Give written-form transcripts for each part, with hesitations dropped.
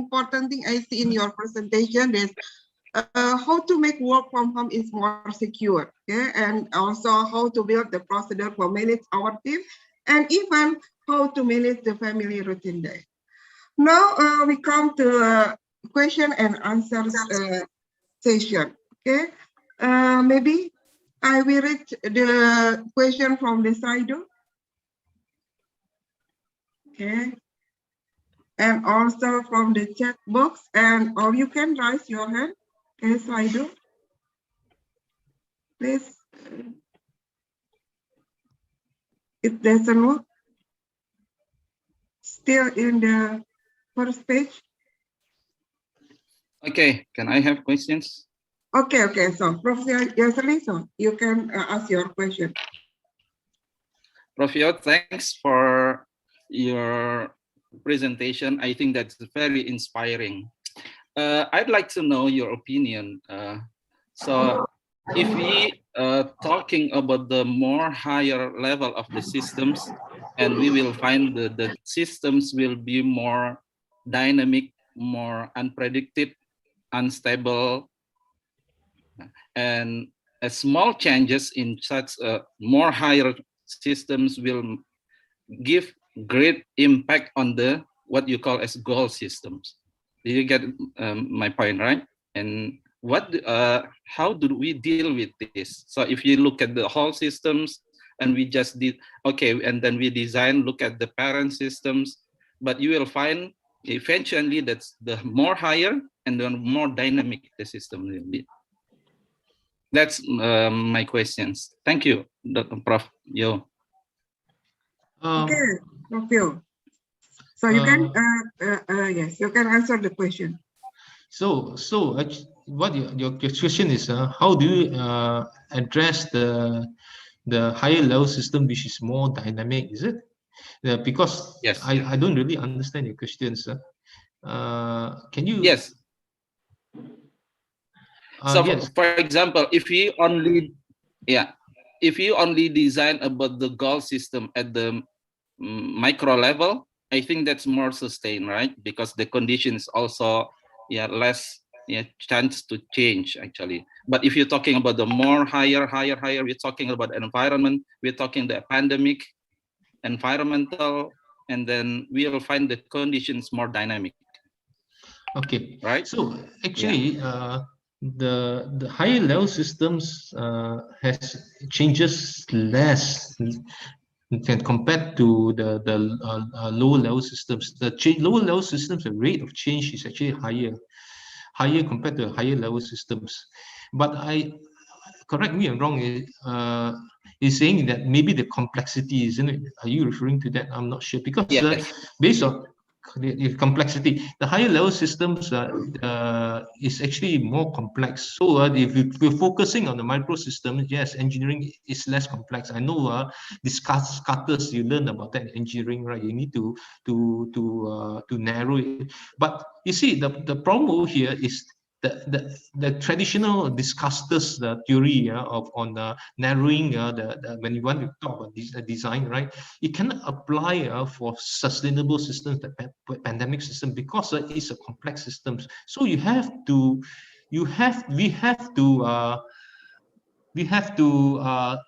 important thing I see in your presentation is how to make work from home is more secure, okay? And also how to build the procedure for manage our team, and even how to manage the family routine day. Now we come to question and answers session, okay? Maybe I will read the question from the side, okay? And also from the chat box, and or you can raise your hand. Yes, I do. Please. It doesn't work. Still in the first page. Okay, can I have questions? Okay. So, Professor Yasri, so you can ask your question. Prof. Yo, thanks for your presentation. I think that's very inspiring. I'd like to know your opinion. So if we talking about the more higher level of the systems, and we will find the systems will be more dynamic, more unpredicted, unstable, and small changes in such more higher systems will give great impact on the what you call as goal systems. Do you get my point, right? And what how do we deal with this? So if you look at the whole systems and we just did okay, and then we design, look at the parent systems, but you will find eventually that's the more higher and the more dynamic the system will be. That's my questions. Thank you, Prof. Yo. Okay, Prof. Yo. So you can yes, you can answer the question. So what your question is, how do you address the higher level system which is more dynamic? Is it? Because yes, I don't really understand your questions. Can you? Yes. So yes. for example, if you only design about the goal system at the micro level, I think that's more sustained, right? Because the conditions also less chance to change actually. But if you're talking about the more higher, we're talking about environment, we're talking the pandemic, environmental, and then we'll find the conditions more dynamic. Okay. Right. So actually, the higher level systems has changes less compared to the lower level systems. The lower level systems, the rate of change is actually higher compared to higher level systems. But correct me if I'm wrong, is saying that maybe the complexity, isn't it? Are you referring to that? I'm not sure, because based on the complexity, the higher level systems is actually more complex. So if we're focusing on the micro systems, yes, engineering is less complex. I know these cutters, you learn about that in engineering, right? You need to narrow it. But you see, the problem over here is the traditional discusses theory on narrowing when you want to talk about design, right? It cannot apply for sustainable systems, the pandemic system, because it's a complex system. So we have to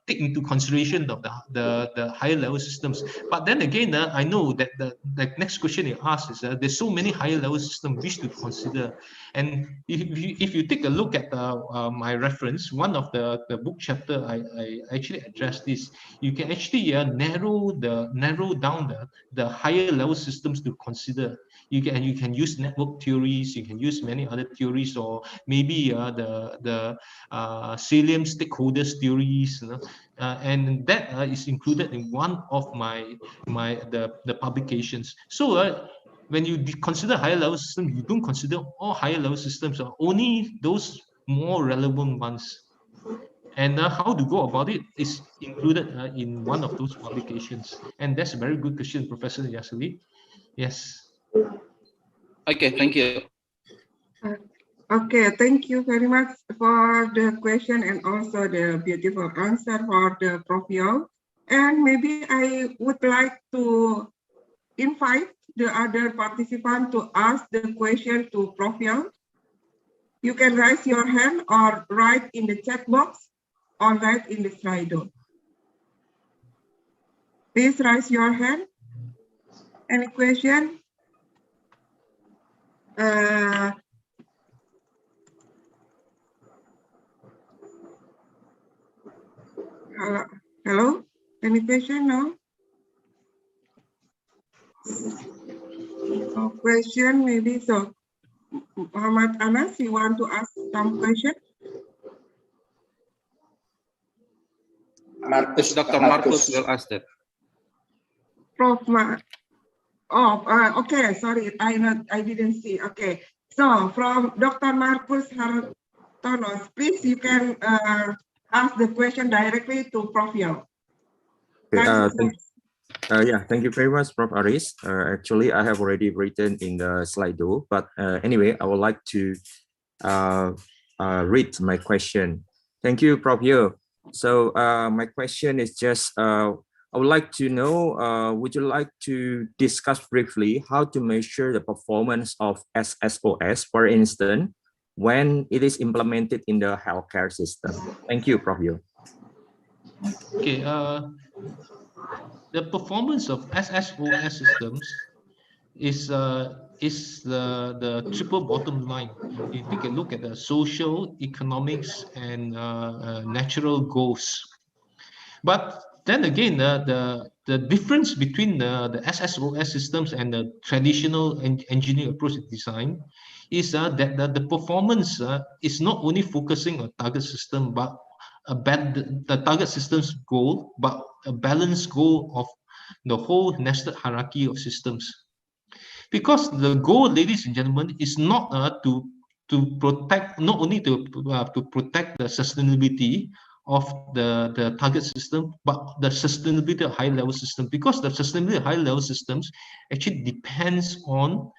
take into consideration of the higher level systems. But then again, I know that the next question you asked is there's so many higher level systems which to consider. And if you take a look at my reference, one of the book chapter, I actually addressed this. You can actually narrow down the higher level systems to consider. You can use network theories, you can use many other theories, or maybe the salient stakeholders theories, and that is included in one of the publications. So when you consider higher level systems, you don't consider all higher level systems, or only those more relevant ones. And how to go about it is included in one of those publications. And that's a very good question, Professor Yasuli. Yes. Okay, thank you. Okay, thank you very much for the question and also the beautiful answer for the Prof. Yo. And maybe I would like to invite the other participant to ask the question to Prof. Yao? You can raise your hand or write in the chat box or write in the Slido. Please raise your hand. Any question? Hello? Any question? No? No question, maybe so. Muhammad Anas, you want to ask some question? Dr. Marcus will ask that. Prof. Okay, sorry, I didn't see. Okay, so from Dr. Marcus Hartonos, please you can ask the question directly to Prof. Yao. Thank you very much, Prof. Aris. Actually, I have already written in the Slido, but anyway, I would like to read my question. Thank you, Prof. Yao. So my question is just, I would like to know, would you like to discuss briefly how to measure the performance of SSOS, for instance, when it is implemented in the healthcare system? Thank you, Prof. Yao. Okay, the performance of SSOS systems is the triple bottom line. You take a look at the social, economics, and natural goals. But then again, the difference between the SSOS systems and the traditional engineering approach design is that the performance is not only focusing on target system, but the target system's goal, but a balanced goal of the whole nested hierarchy of systems. Because the goal, ladies and gentlemen, is not to protect, not only to protect the sustainability of the target system, but the sustainability of high-level system. Because the sustainability of high-level systems actually depends on,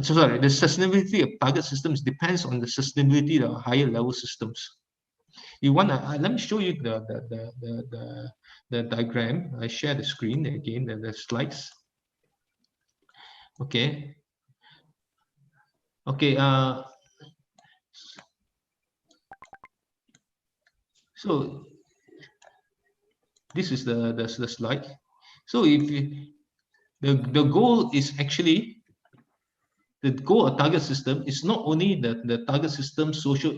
sorry, the sustainability of target systems depends on the sustainability of higher-level systems. You want to let me show you the diagram. I share the screen again, the slides. Okay. Okay. So this is the slide. So if the goal is actually, the goal of target system is not only the target system social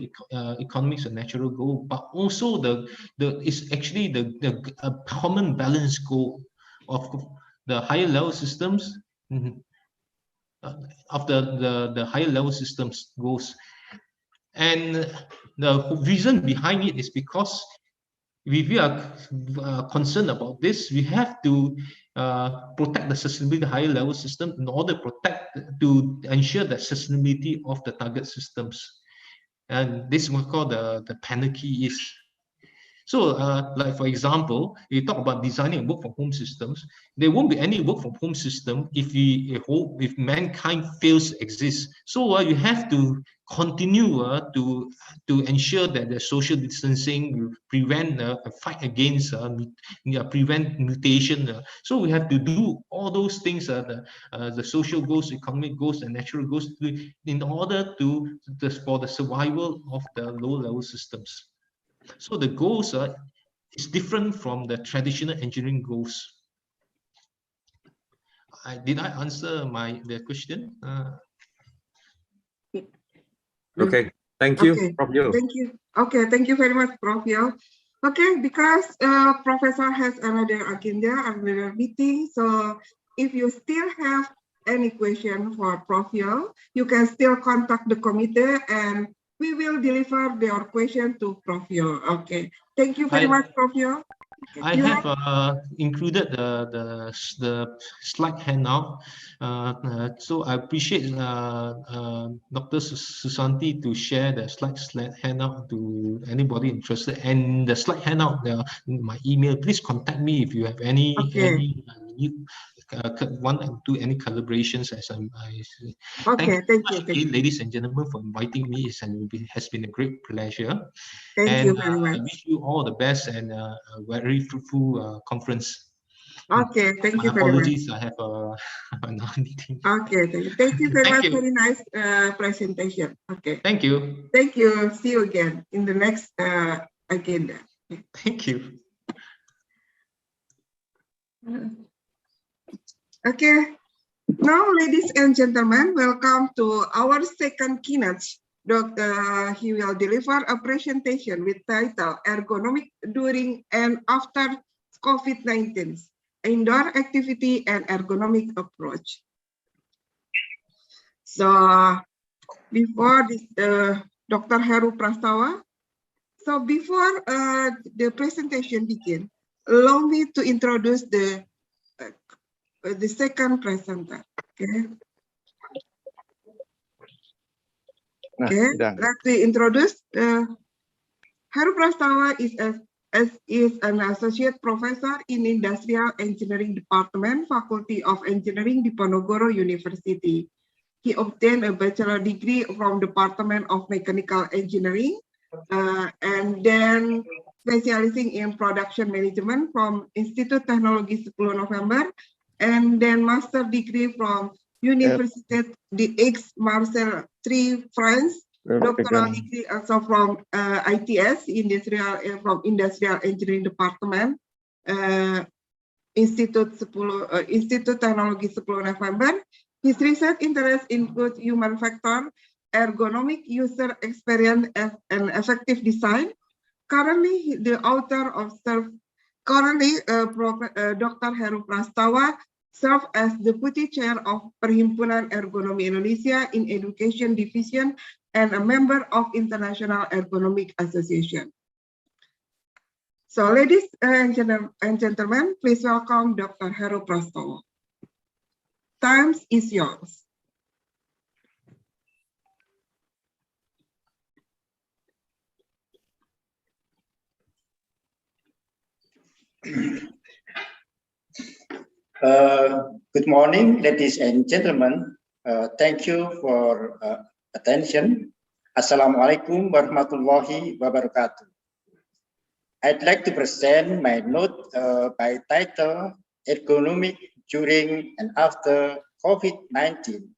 economics and natural goal, but also is actually the common balance goal of the higher level systems, of the higher level systems goals. And the reason behind it is because if we are concerned about this, we have to protect the sustainability of the higher level system in order to ensure the sustainability of the target systems. And this is what called the panarchy is. So, like for example, you talk about designing work from home systems, there won't be any work from home system if mankind fails to exist. So you have to continue to ensure that the social distancing, prevent fight against prevent mutation. So we have to do all those things, the social goals, economic goals, and natural goals, in order for the survival of the low level systems. So the goals is different from the traditional engineering goals. Did I answer the question? Okay, thank you, Okay. Prof. Yao. Thank you. Okay, thank you very much, Prof. Yao. Okay, because Professor has another agenda, another meeting, so if you still have any question for Prof. Yao, you can still contact the committee and we will deliver your question to Prof. Yao. Okay, thank you very much, Prof. Yao. Okay. I have included the slide handout, so I appreciate Dr. Susanti to share the slide handout to anybody interested. And the slide handout, my email. Please contact me if you have any want to do any collaborations. Okay, thank you, ladies and gentlemen, for inviting me. It has been a great pleasure. Thank you very much. I wish you all the best and a very fruitful conference. Okay, thank My you very much. apologies, I have another meeting. Okay, thank you very Thank much. you. Very nice presentation. Okay, Thank you. thank you. See you again in the next agenda. Thank you. Okay, now, ladies and gentlemen, welcome to our second keynote. He will deliver a presentation with title Ergonomics During and After COVID-19, Indoor Activity and Ergonomic Approach. So, before this, Dr. Heru Prastawa. So, before the presentation begins, allow me to introduce the second presenter. Okay. Okay, let me introduce. Heru Prastawa is an associate professor in Industrial Engineering Department, Faculty of Engineering, Diponegoro University. He obtained a bachelor degree from Department of Mechanical Engineering, and then specializing in production management from Institut Teknologi 10 November, and then master degree from Université d'Aix-Marseille III, France. Doctoral degree also from ITS, from Industrial Engineering Department, Institut Teknologi 10 November. His research interests include human factor, ergonomic user experience, and effective design. Currently, the author of Dr. Heru Prastawa serves as Deputy Chair of Perhimpunan Ergonomi Indonesia in Education Division and a member of International Ergonomic Association. So, ladies and gentlemen, please welcome Dr. Heru Prastawa. Time is yours. Good morning, ladies and gentlemen. Thank you for attention. Assalamualaikum warahmatullahi wabarakatuh. I'd like to present my note by title Ergonomic During and After COVID-19,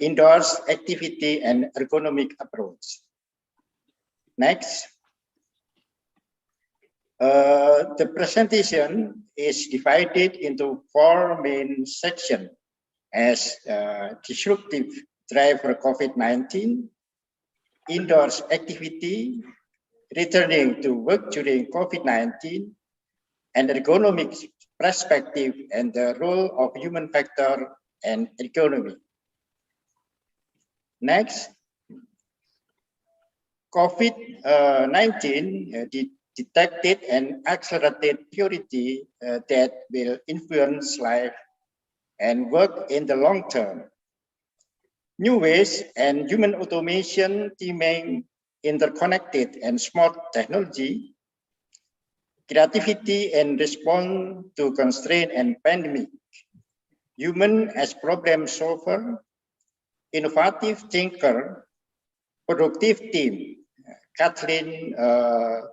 Indoors Activity and Ergonomic Approach. Next. The presentation is divided into 4 main sections as disruptive driver COVID-19, indoors activity, returning to work during COVID-19, and ergonomic perspective and the role of human factor and ergonomy. Next, COVID-19 detected an accelerated priority that will influence life and work in the long term. New ways and human automation teaming interconnected and smart technology, creativity and response to constraint and pandemic, human as problem solver, innovative thinker, productive team, Kathleen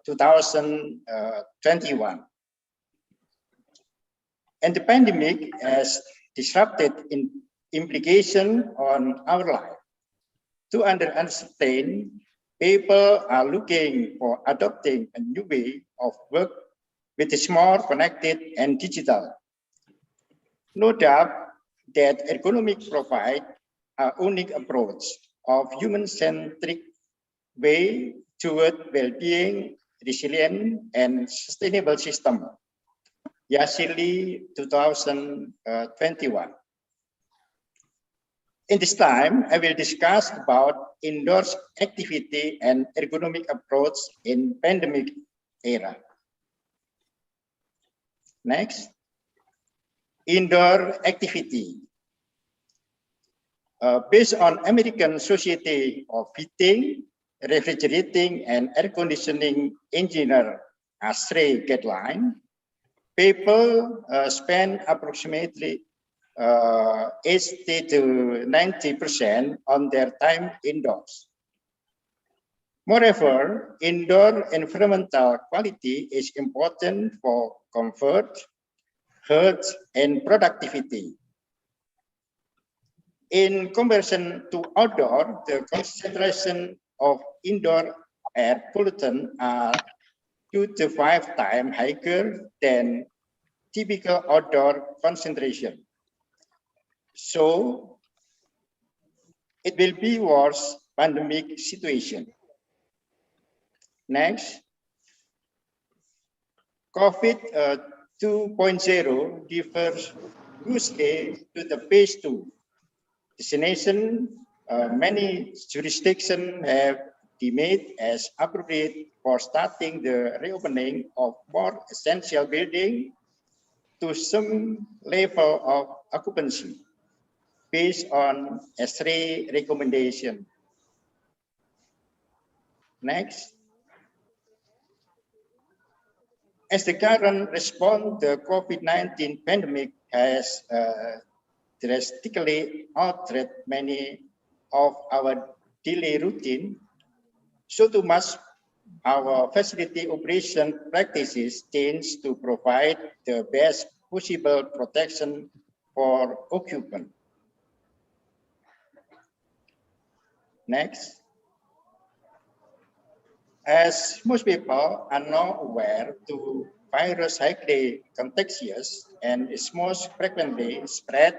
2021. And the pandemic has disrupted implication on our life. To understand, people are looking for adopting a new way of work which is more connected and digital. No doubt that ergonomics provide a unique approach of human-centric way toward well-being, resilient, and sustainable system. Yasili 2021. In this time, I will discuss about indoors activity and ergonomic approach in pandemic era. Next, indoor activity. Based on American Society of Heating, Refrigerating, and Air Conditioning Engineer ASHRAE guideline, people spend approximately 80 to 90% on their time indoors. Moreover, indoor environmental quality is important for comfort, health, and productivity. In comparison to outdoor, the concentration of indoor air pollutants are 2 to 5 times higher than typical outdoor concentration. So it will be worse pandemic situation. Next, COVID 2.0 differs grossly to the phase 2. Destination, many jurisdictions have deemed as appropriate for starting the reopening of more essential buildings to some level of occupancy based on S3 recommendation. Next. As the current response, the COVID-19 pandemic has drastically altered many of our daily routine, so too much our facility operation practices tends to provide the best possible protection for occupants. Next. As most people are now aware, the virus highly contagious and is most frequently spread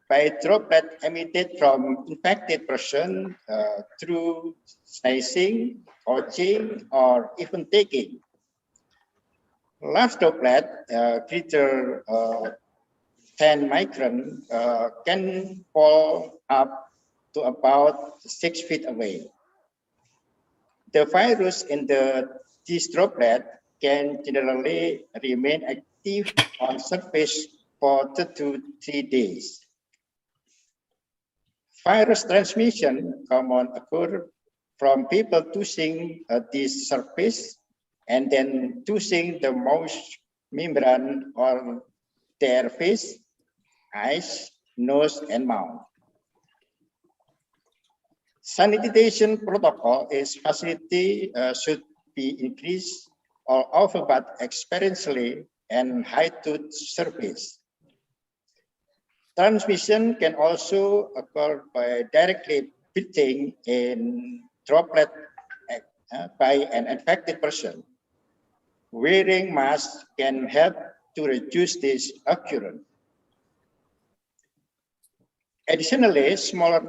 by droplet emitted from infected person through sneezing, coughing, or even taking. Large droplet greater 10 micron can fall up to about 6 feet away. The virus in this droplet can generally remain active on surface for 2 to 3 days. Virus transmission common occur from people touching this surface and then touching the mouth membrane on their face, eyes, nose, and mouth. Sanitation protocol is facility should be increased or offered but experientially and high to surface. Transmission can also occur by directly breathing in droplet by an infected person. Wearing masks can help to reduce this occurrence. Additionally, smaller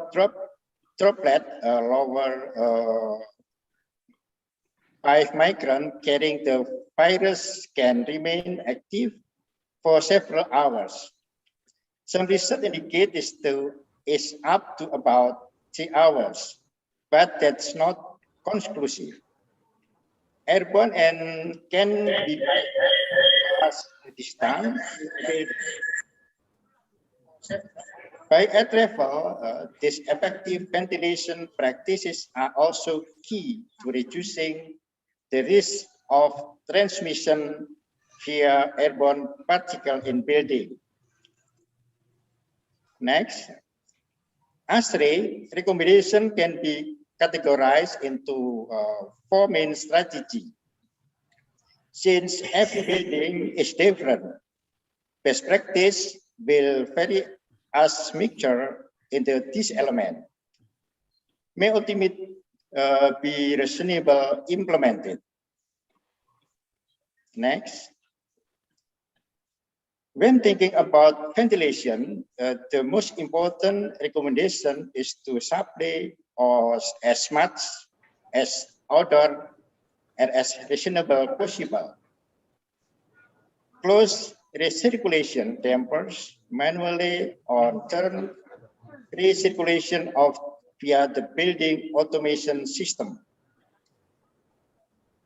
droplet lower 5 micron carrying the virus can remain active for several hours. Some research indicates is up to about 3 hours, but that's not conclusive. Airborne and can be passed distance. By air travel, these effective ventilation practices are also key to reducing the risk of transmission via airborne particle in building. Next, ACISE recommendation can be categorized into 4 main strategies. Since every building is different, best practice will vary as mixture into this element may ultimately be reasonably implemented. Next. When thinking about ventilation, the most important recommendation is to supply or as much as outdoor and as reasonable possible. Close recirculation dampers manually or turn recirculation off via the building automation system.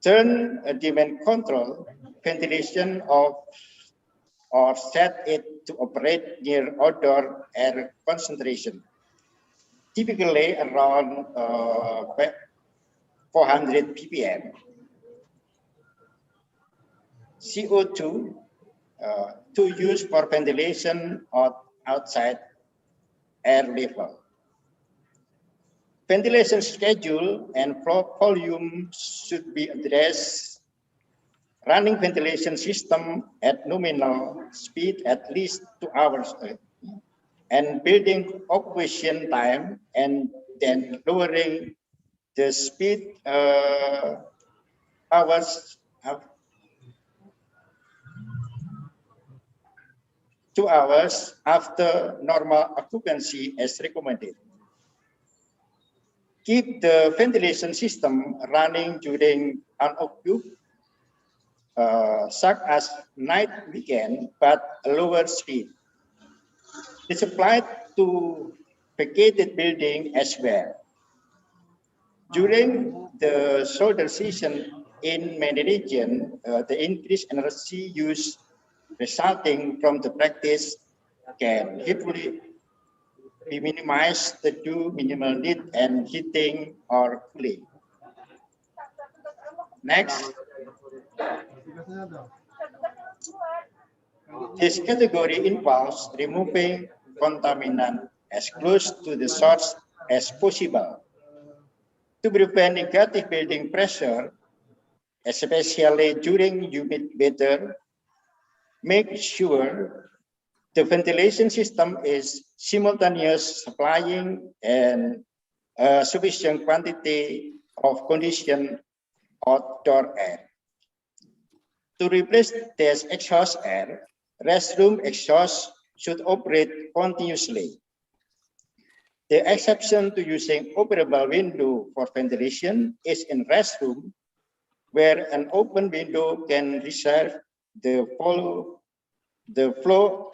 Turn demand control ventilation off or set it to operate near outdoor air concentration, typically around 400 ppm. CO2 to use for ventilation or outside air level. Ventilation schedule and flow volume should be addressed running ventilation system at nominal speed at least 2 hours and building occupation time and then lowering the speed hours 2 hours after normal occupancy as recommended. Keep the ventilation system running during unoccupied, such as night weekend, but a lower speed. This applied to vacated building as well. During the shoulder season in many regions, the increased energy use resulting from the practice can hopefully be minimized to minimal need and heating or cooling. Next. This category involves removing contaminant as close to the source as possible. To prevent negative building pressure, especially during humid weather, make sure the ventilation system is simultaneous supplying and a sufficient quantity of conditioned outdoor air. To replace this exhaust air, restroom exhaust should operate continuously. The exception to using operable window for ventilation is in restroom, where an open window can reserve the flow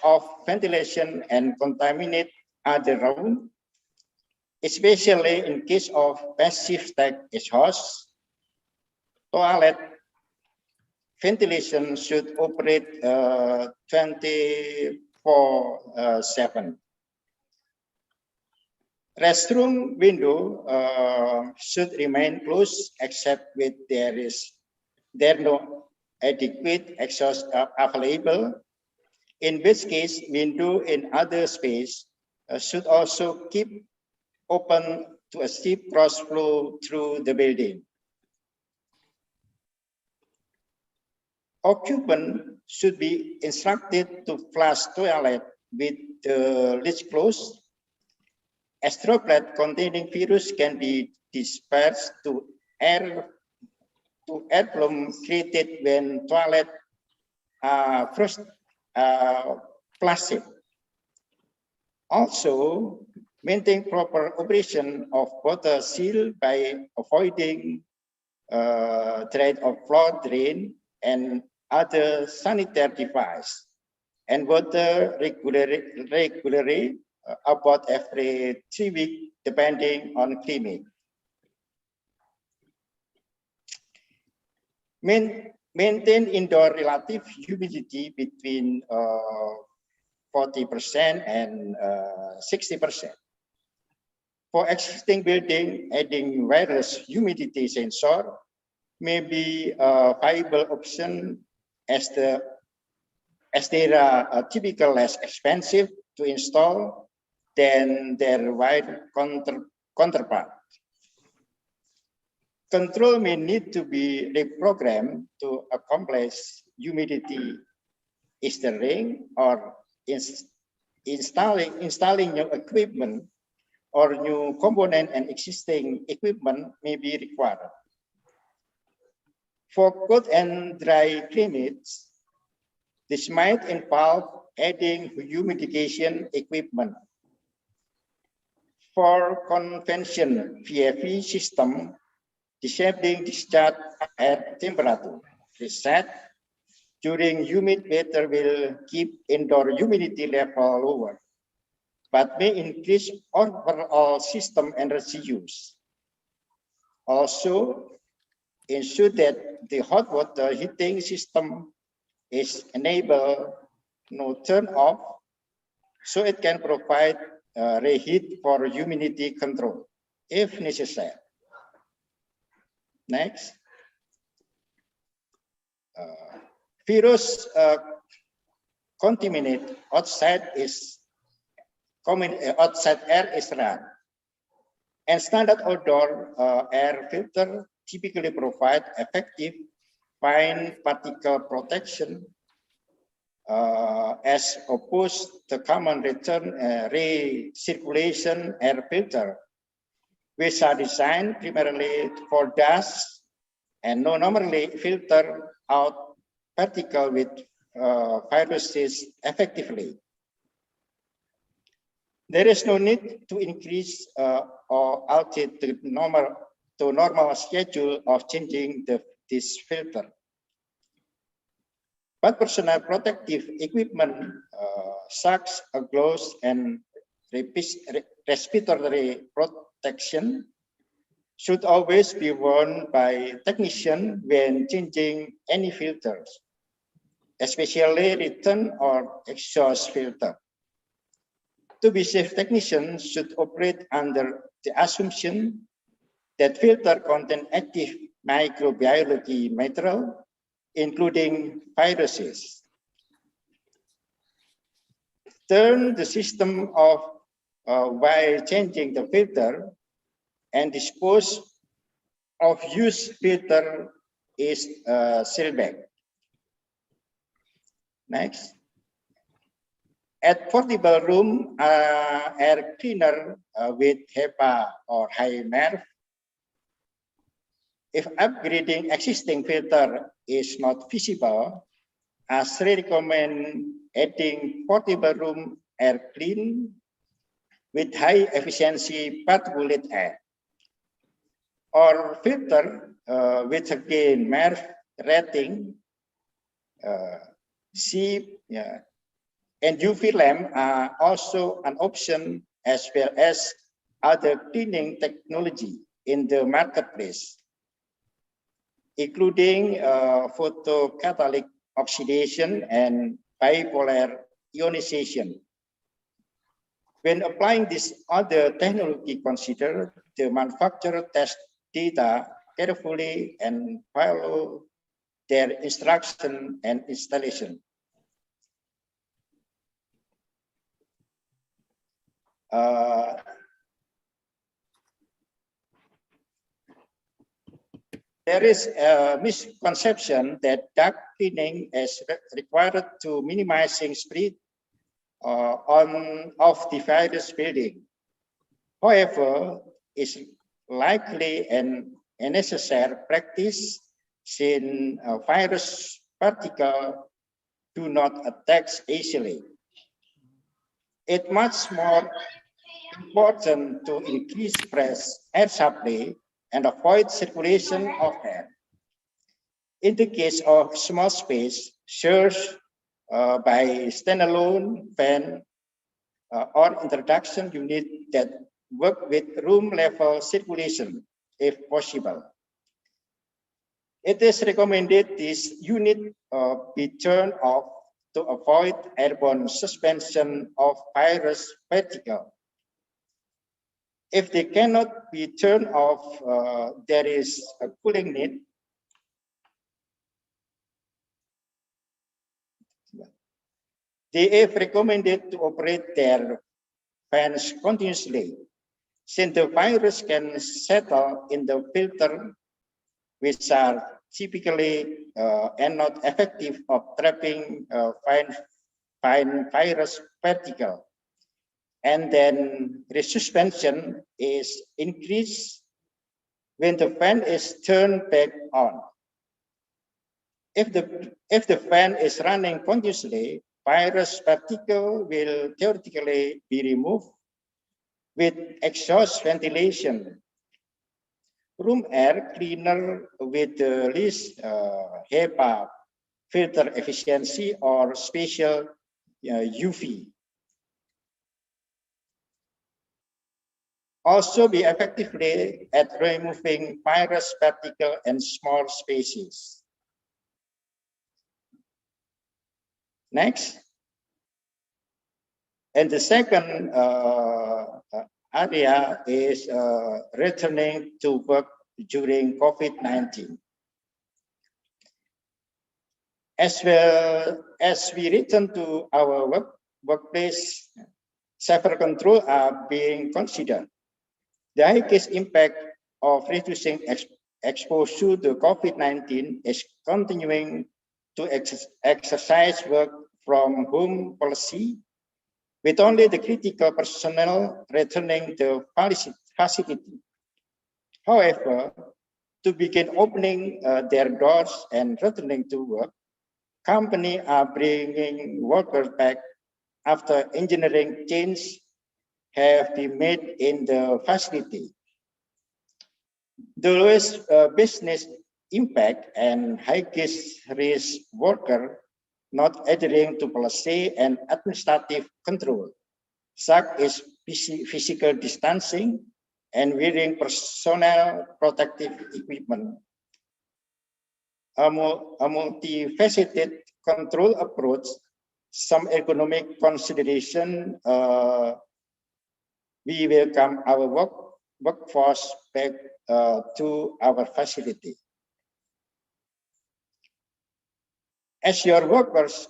of ventilation and contaminate other room, especially in case of passive stack exhaust. Toilet ventilation should operate 24/7. Restroom window should remain closed except when there no adequate exhaust available. In which case, window in other space should also keep open to a steep cross flow through the building. Occupant should be instructed to flush toilet with the lid closed, as droplet containing virus can be dispersed to air plume created when toilet first flushed. Also, maintain proper operation of water seal by avoiding trade of floor drain and other sanitary device, and water regularly about every 3 weeks, depending on climate. Maintain indoor relative humidity between 40% and 60%. For existing building, adding wireless humidity sensor may be a viable option as they are typically less expensive to install than their wired counterpart. Control may need to be reprogrammed to accomplish humidity steering or installing new equipment or new component and existing equipment may be required. For cold and dry climates, this might involve adding humidification equipment. For conventional VFE system, disabling discharge at temperature reset during humid weather will keep indoor humidity level lower, but may increase overall system energy use. Also, ensure that the hot water heating system is enabled, no turn off, so it can provide reheat for humidity control if necessary. Next. Virus contaminate outside air is run, and standard outdoor air filter typically provide effective fine particle protection as opposed to common return recirculation air filter, which are designed primarily for dust and normally filter out particle with viruses effectively. There is no need to increase or alter the normal schedule of changing this filter. But personal protective equipment, such as gloves and respiratory protection, should always be worn by technicians when changing any filters, especially return or exhaust filter. To be safe, technicians should operate under the assumption that filter contain active microbiology material, including viruses. Turn the system off while changing the filter and dispose of used filter is sealed bag. Next. At portable room air cleaner with HEPA or high MERV, if upgrading existing filter is not feasible, as recommend adding portable room air clean with high efficiency particulate air, or filter with again MERV rating C and UV lamp are also an option, as well as other cleaning technology in the marketplace, including photocatalytic oxidation and bipolar ionization. When applying this other technology, consider the manufacturer test data carefully and follow their instruction and installation. There is a misconception that duct cleaning is required to minimizing spread of the virus building. However, it's likely a necessary practice since virus particles do not attack easily. It's much more important to increase fresh air supply and avoid circulation of air. In the case of small space, search by standalone fan or introduction unit that work with room level circulation if possible. It is recommended this unit be turned off to avoid airborne suspension of virus particle. If they cannot be turned off, there is a cooling need. They have recommended to operate their fans continuously, since the virus can settle in the filter, which are typically and not effective of trapping fine virus particle. And then resuspension is increased when the fan is turned back on. If the fan is running continuously, virus particle will theoretically be removed with exhaust ventilation. Room air cleaner with the least HEPA filter efficiency or spatial UV. Also be effectively at removing virus particle in small spaces. Next. And the second area is returning to work during COVID-19. As well as we return to our workplace, several controls are being considered. The highest impact of reducing exposed to the COVID-19 is continuing to exercise work from home policy, with only the critical personnel returning to facility. However, to begin opening their doors and returning to work, companies are bringing workers back after engineering changes have been made in the facility. The lowest business impact and highest risk worker not adhering to policy and administrative control, such as physical distancing and wearing personal protective equipment. A multifaceted control approach, some ergonomic consideration, we welcome our workforce back to our facility. As your workers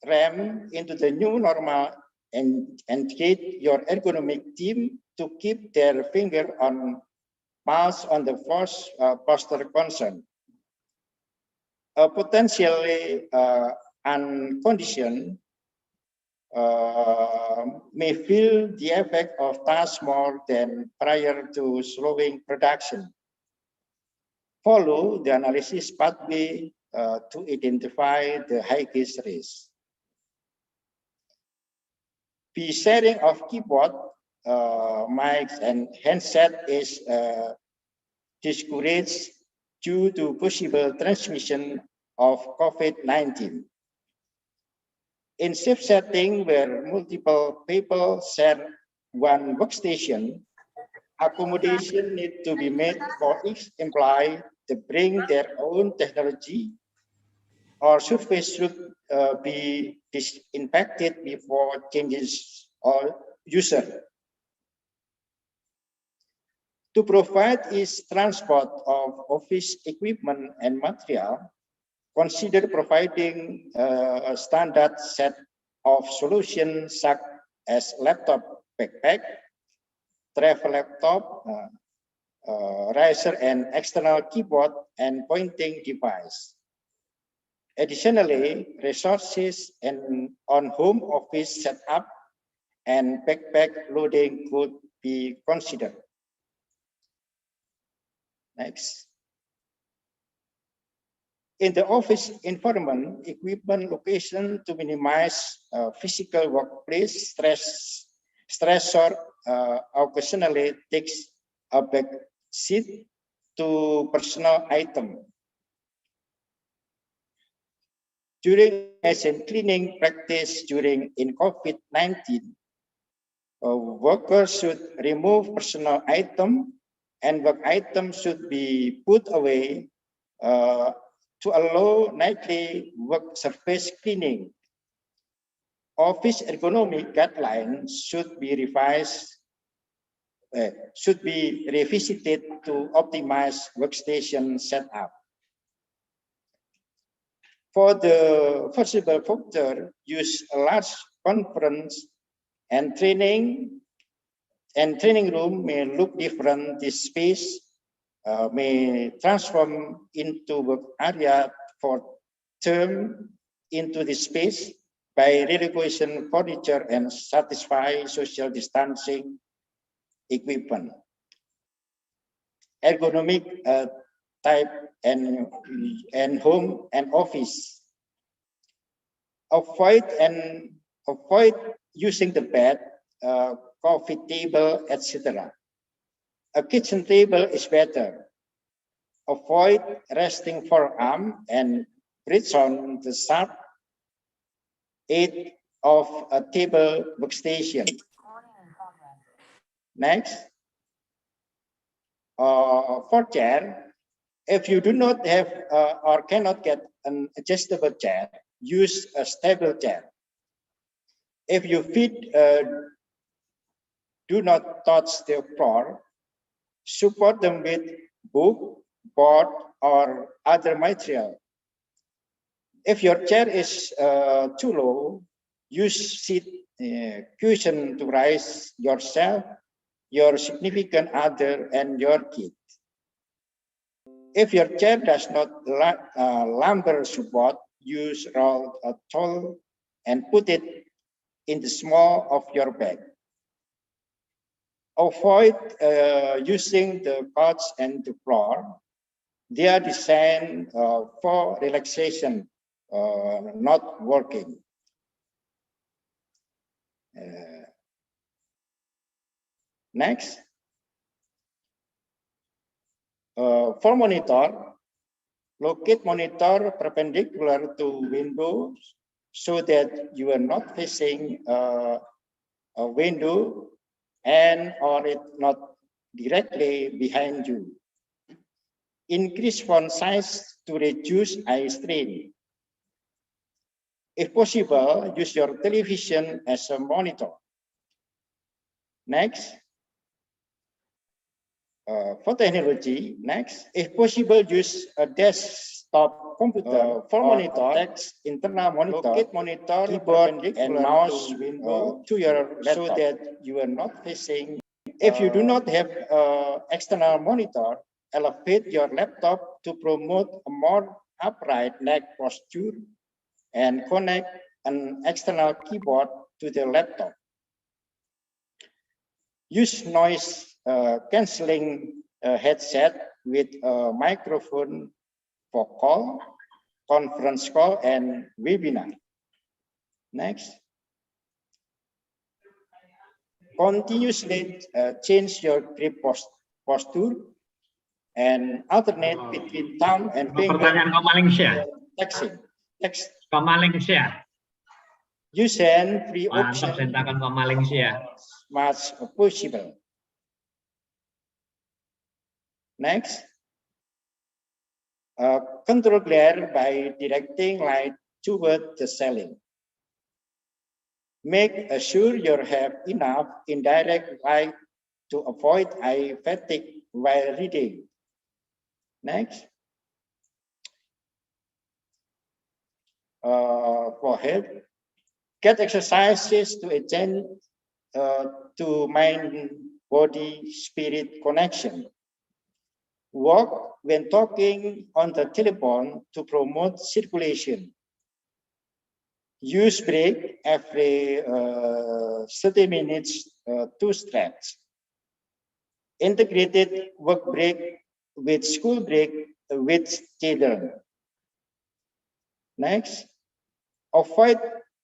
ram into the new normal and treat your ergonomic team to keep their finger on pulse on the first posture concern. A potentially unconditioned may feel the effect of tasks more than prior to slowing production. Follow the analysis pathway to identify the highest risk. The sharing of keyboard, mics, and handset is discouraged due to possible transmission of COVID-19. In shift setting where multiple people share one workstation, accommodation need to be made for each employee to bring their own technology, or surface should be disinfected before changes or user. To provide ease transport of office equipment and material, consider providing a standard set of solutions such as laptop backpack, travel laptop, riser and external keyboard and pointing device. Additionally, resources on home office setup and backpack loading could be considered. Next. In the office environment, equipment location to minimize physical workplace stressor occasionally takes a back seat to personal item. During machine cleaning practice in COVID-19, workers should remove personal item and work items should be put away to allow nightly work surface cleaning. Office ergonomic guidelines should be revisited to optimize workstation setup. For the foreseeable future, use a large conference and training room may look different. This space may transform into work area for turn into the space by relocation furniture and satisfy social distancing equipment. Ergonomic type and home and office. Avoid using the bed, coffee table, etc. A kitchen table is better. Avoid resting forearm and bridge on the sharp edge of a table workstation. Next, for chair, if you do not have or cannot get an adjustable chair, use a stable chair. If your feet do not touch the floor, support them with book, board, or other material. If your chair is too low, use seat cushion to rise yourself, your significant other, and your kid. If your chair does not lumbar support, use roll a towel and put it in the small of your bag. Avoid using the couch and the floor. They are designed for relaxation, not working. Next. For monitor, locate monitor perpendicular to windows so that you are not facing a window and or it not directly behind you. Increase font size to reduce eye strain. If possible, use your television as a monitor. Next. For technology, next, if possible, use a desktop computer for monitor, text, internal monitor, locate monitor, keyboard, and mouse window to your laptop so that you are not facing. If you do not have external monitor, elevate your laptop to promote a more upright leg posture and connect an external keyboard to the laptop. Use noise cancelling headset with a microphone for call, conference call, and webinar. Next. Continuously change your grip posture and alternate between thumb and finger. Pertanyaan ke Malaysia. Texting. Text. Ke Malaysia. Use hand free Mantap, option sentakan ke Malaysia. as much possible. Next, control glare by directing light toward the ceiling. Make sure you have enough indirect light to avoid eye fatigue while reading. Next, for help, get exercises to attend to mind, body, spirit connection. Walk when talking on the telephone to promote circulation. Use break every 30 minutes to stretch. Integrated work break with school break with children. Next, avoid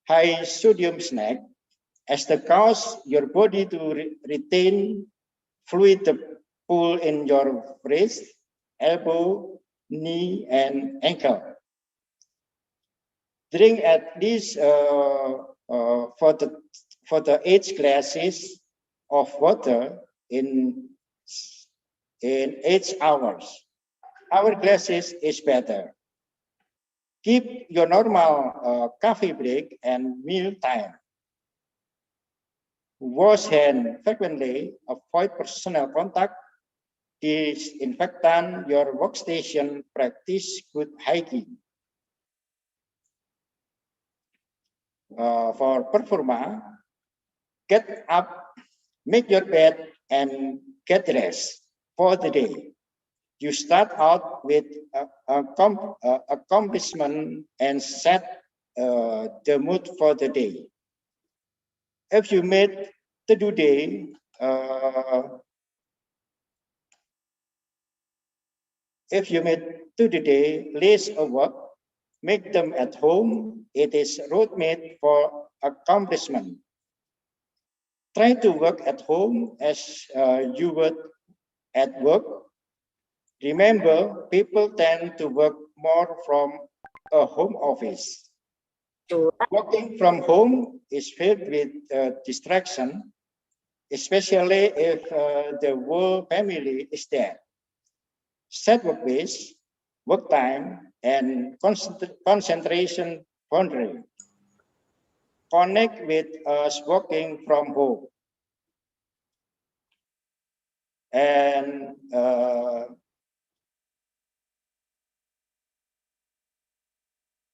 high sodium snack as the cause your body to retain fluid pull in your wrist, elbow, knee, and ankle. Drink at least for the 8 glasses of water in 8 hours. Our glasses is better. Keep your normal coffee break and meal time. Wash hands frequently. Avoid personal contact. Disinfectant your workstation. Practice good hygiene. For performa, get up, make your bed, and get rest for the day. You start out with accomplishment and set the mood for the day. If you made to-do day, list of work, make them at home. It is road-made for accomplishment. Try to work at home as you would at work. Remember, people tend to work more from a home office. Working from home is filled with distraction, especially if the whole family is there. Set workplace, work time, and concentration boundary. Connect with us working from home. And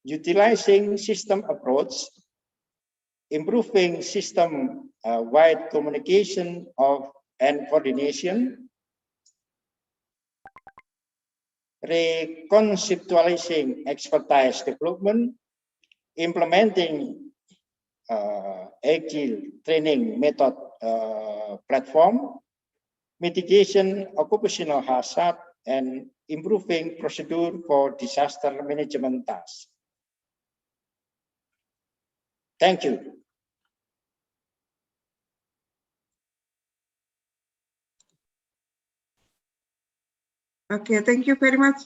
utilizing system approach, improving system-wide communication and coordination, reconceptualizing expertise development, implementing agile training method platform, mitigation occupational hazard, and improving procedure for disaster management tasks. Thank you. Okay, thank you very much.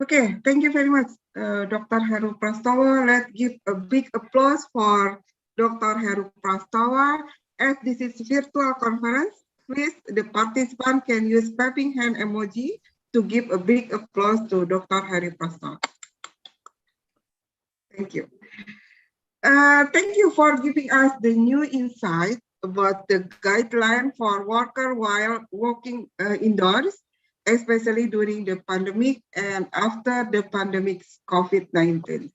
Okay, thank you very much, Dr. Heru Prastawa. Let's give a big applause for Dr. Heru Prastawa. As this is virtual conference, please, the participant can use clapping hand emoji to give a big applause to Dr. Heru Prastawa. Thank you. Thank you for giving us the new insight about the guideline for worker while working indoors, especially during the pandemic and after the pandemic's COVID-19.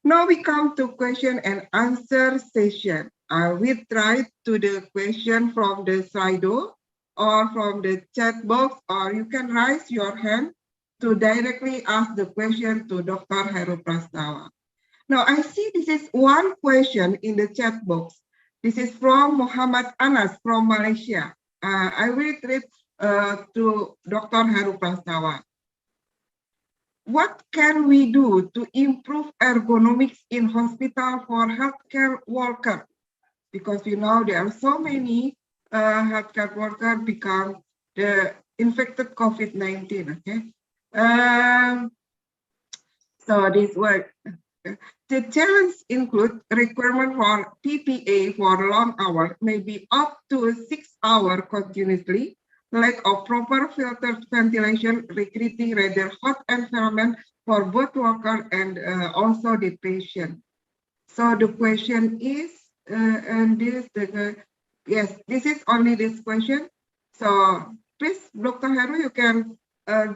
Now we come to question and answer session. We try to the question from the Slido or from the chat box, or you can raise your hand to directly ask the question to Dr. Heru Prastawa. Now I see this is one question in the chat box. This is from Muhammad Anas from Malaysia. I will read to Dr. Heru Prastawa. What can we do to improve ergonomics in hospital for healthcare workers? Because we know there are so many healthcare workers become the infected COVID-19. Okay, so this work. The challenge include requirement for PPA for long hours, maybe up to 6 hours continuously, lack of proper filtered ventilation, recreating rather hot environment for both worker and also the patient. So the question is, and this, yes, this is only this question. So please, Dr. Heru, you can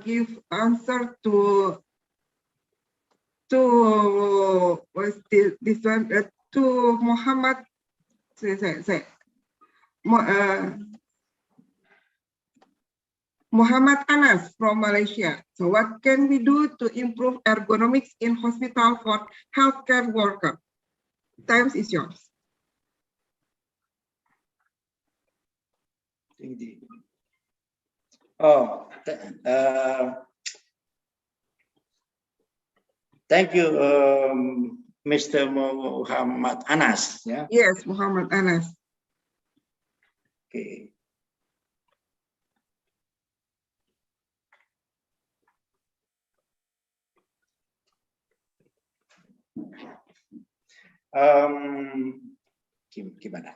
give answer to what's this one to Muhammad Muhammad Anas from Malaysia. So what can we do to improve ergonomics in hospital for healthcare workers? Time is yours. Oh, thank you, Mr. Muhammad Anas. Yeah. Yes, Muhammad Anas. Okay. Gimana?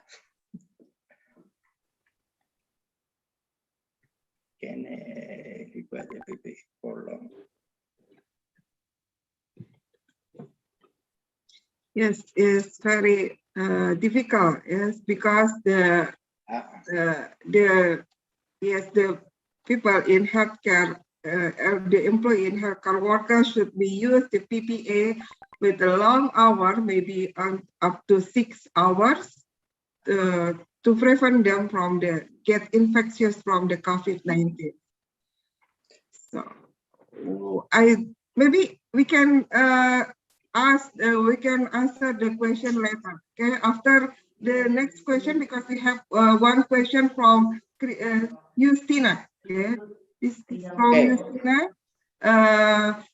Can request PPA for long? Yes, it's very difficult. Yes, because the people in healthcare, the employee in healthcare workers should be used the PPA with a long hour, maybe up to 6 hours, to prevent them from get infectious from the COVID-19. So maybe we can we can answer the question later. Okay, after the next question, because we have one question from Justina. Okay, this is from Justina.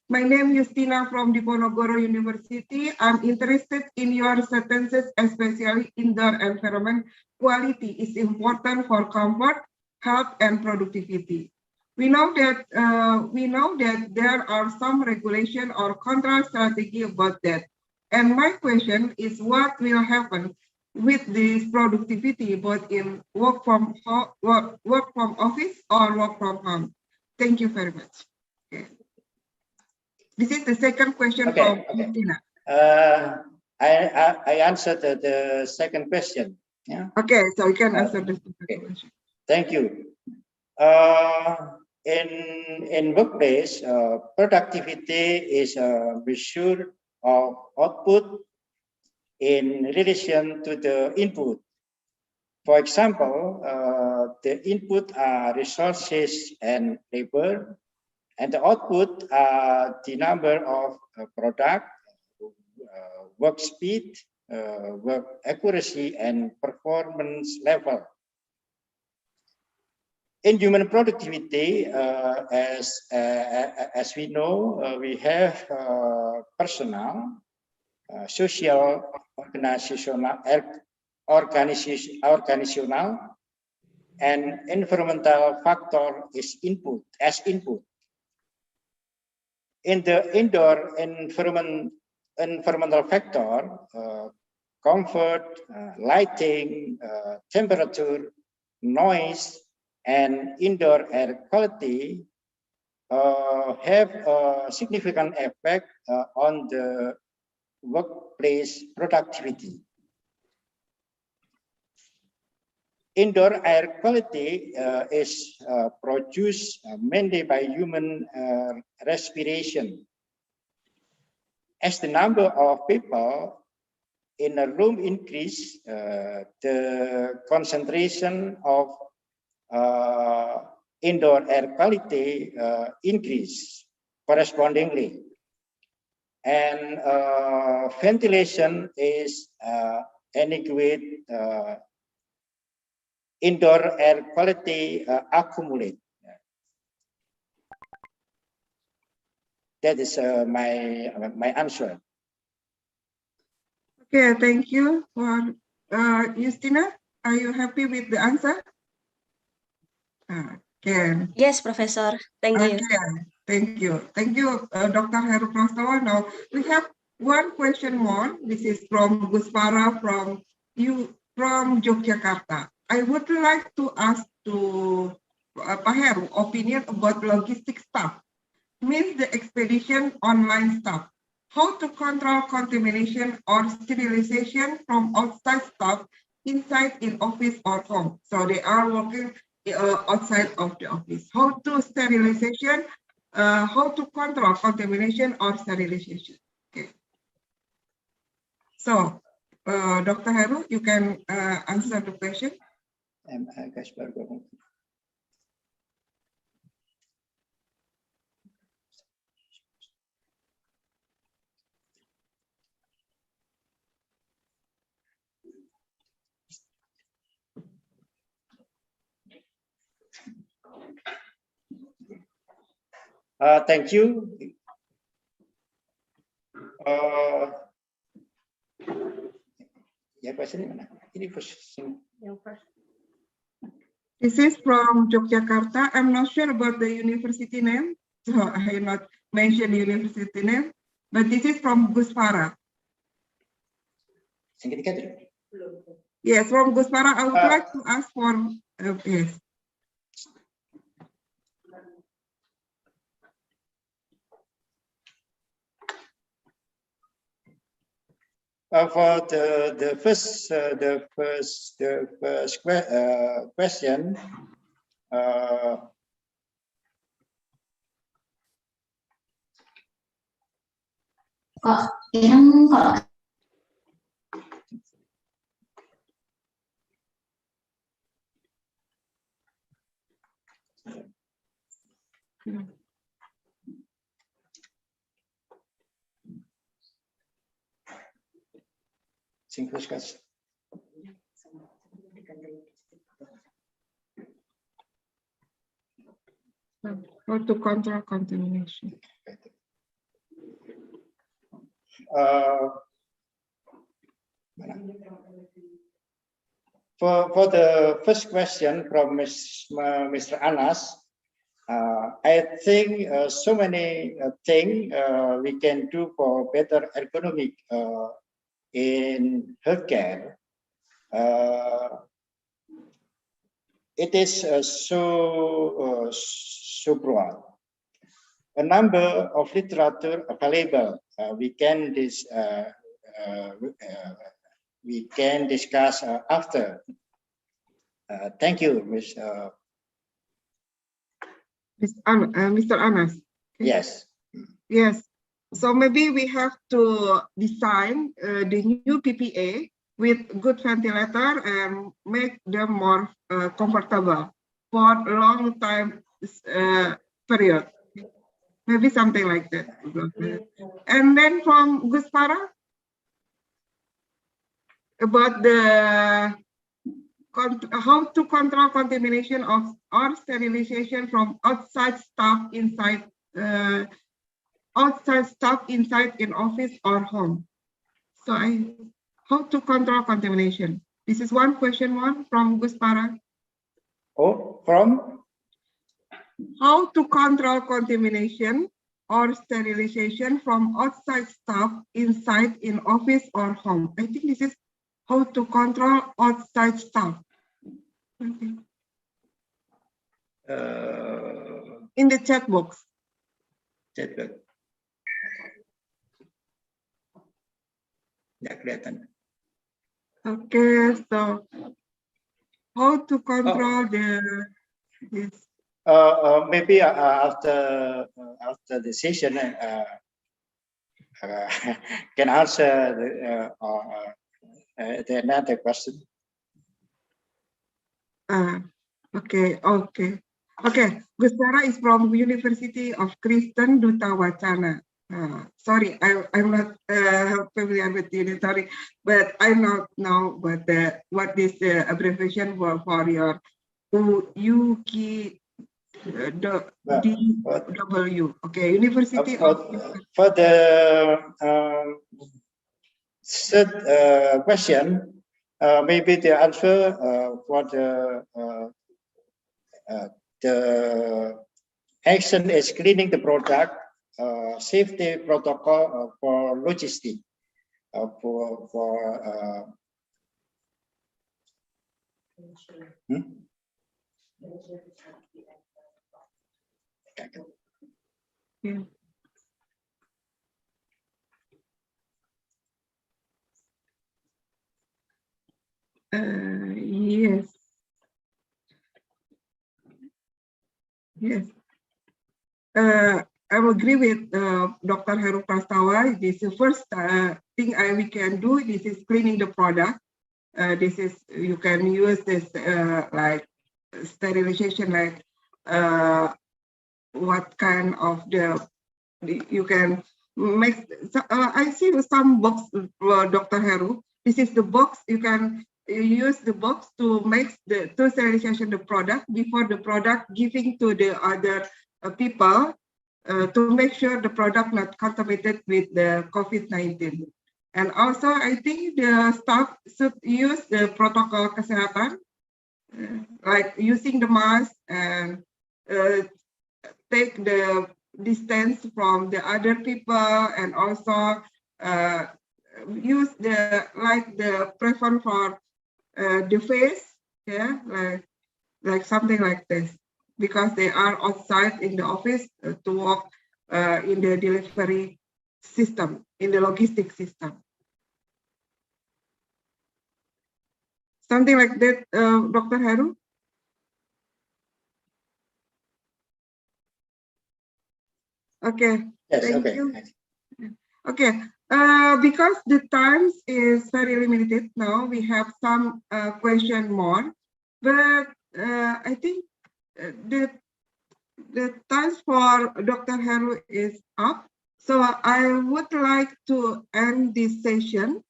My name is Justina from Diponegoro University. I'm interested in your sentences, especially indoor environment quality is important for comfort, health, and productivity. We know that there are some regulation or control strategy about that. And my question is, what will happen with this productivity, both in work from office or work from home? Thank you very much. Okay. This is the second question from Christina. I answered the second question. Yeah. Okay, so you can answer the second question. Thank you. In workplace, productivity is a measure of output in relation to the input. For example, the input are resources and labor, and the output are the number of product, work speed, work accuracy, and performance level. In human productivity, as we know, we have personal, social, organizational, and environmental factor is input. In the indoor environmental factor, comfort, lighting, temperature, noise, and indoor air quality have a significant effect on the workplace productivity. Indoor air quality is produced mainly by human respiration. As the number of people in a room increase, the concentration of indoor air quality increase correspondingly. And ventilation is inadequate. Indoor air quality accumulate. That is my answer. Okay, thank you for Justina. Are you happy with the answer? Okay. Yes, Professor. Thank you. Okay, thank you. Thank you, Dr. Heru Prastowo. Now we have one question more. This is from Guspara from Yogyakarta. I would like to ask to Pak Heru opinion about logistic staff, means the expedition online staff. How to control contamination or sterilization from outside staff inside in office or home. So they are working outside of the office. How to sterilization, how to control contamination or sterilization. Okay. So, Dr. Heru, you can answer the question. Thank you. This is from Yogyakarta. I'm not sure about the university name, so I will not mention university name, but this is from Guspara. Yes, from Guspara. I would like to ask for yes. For the first question, How to control contamination. For the first question from Mr. Anas, I think so many things we can do for better ergonomic in healthcare. It is so broad. A number of literature available. We can discuss after. Thank you, Mr. Anas. Yes. Yes. So maybe we have to design the new PPA with good ventilator and make them more comfortable for long time period. Maybe something like that. And then from Guspara about the how to control contamination of or sterilization from outside staff inside in office or home. So how to control contamination? This is one question from Guspara. Oh, from? How to control contamination or sterilization from outside staff inside in office or home. I think this is how to control outside staff. Okay. In the chat box. Chat box. Nggak kelihatan. Okay, so how to control this? Maybe after the session, can answer the another question. Okay. Gusara is from University of Kristen Duta Wacana. Sorry, I'm not familiar with the sorry, but I don't know what is the abbreviation for your DW. Okay, University for the third question, maybe the answer for the action is cleaning the product, safety protocol for logistics, Yeah. Yes. I agree with Dr. Heru Prastawa. This is the first thing we can do. This is cleaning the product. This is you can use this like sterilization, like what kind of you can make. I see some box, Dr. Heru. This is the box. You can use the box to make the sterilization the product before the product giving to the other people to make sure the product not contaminated with the COVID-19. And also, I think the staff should use the protocol kesehatan, like using the mask and take the distance from the other people, and also use the prevent for the face, yeah, like something like this, because they are outside in the office to work in the delivery system, in the logistic system. Something like that, Dr. Heru? Okay, yes, thank okay. you. Okay, because the times is very limited now, we have some question more, but I think the time for Dr. Heru is up. So I would like to end this session.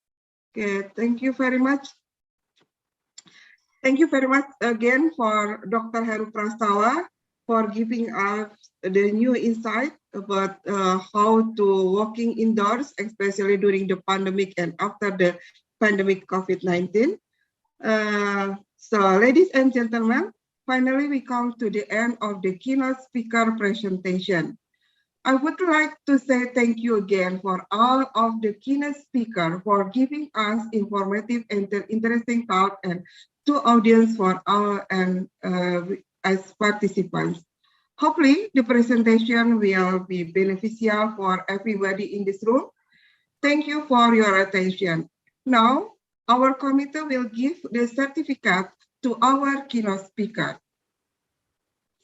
Okay, thank you very much. Thank you very much again for Dr. Heru Prastawa for giving us the new insight about how to working indoors, especially during the pandemic and after the pandemic COVID-19. So ladies and gentlemen, finally we come to the end of the keynote speaker presentation. I would like to say thank you again for all of the keynote speakers for giving us informative and interesting talk, and to audience for our and as participants. Hopefully the presentation will be beneficial for everybody in this room. Thank you for your attention. Now, our committee will give the certificate to our keynote speaker.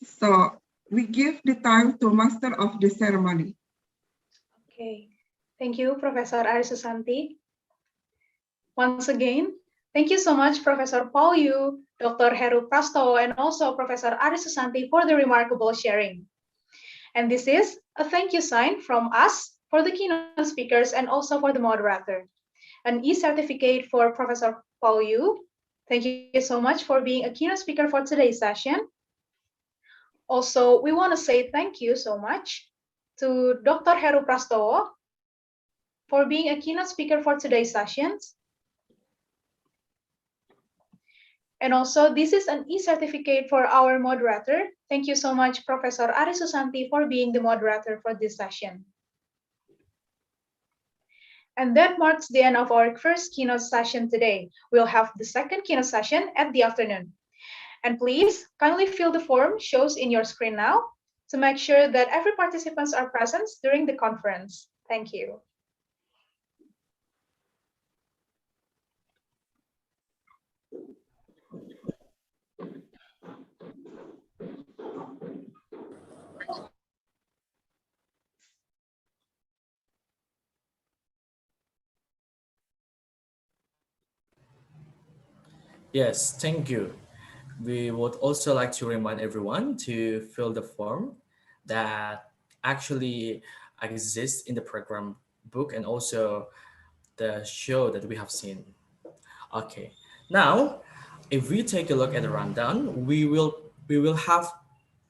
So we give the time to master of the ceremony. Okay, thank you, Professor Ari Susanti. Once again, thank you so much, Professor Paul Yu, Dr. Heru Prastowo, and also Professor Aris Susanti for the remarkable sharing. And this is a thank you sign from us for the keynote speakers and also for the moderator. An e-certificate for Professor Paul Yu. Thank you so much for being a keynote speaker for today's session. Also, we want to say thank you so much to Dr. Heru Prastowo for being a keynote speaker for today's sessions. And also, this is an e-certificate for our moderator. Thank you so much, Professor Aris Susanti, for being the moderator for this session. And that marks the end of our first keynote session today. We'll have the second keynote session at the afternoon. And please kindly fill the form shows in your screen now to make sure that every participants are present during the conference. Thank you. Yes, thank you. We would also like to remind everyone to fill the form that actually exists in the program book and also the show that we have seen. Okay, now if we take a look at the rundown, we will have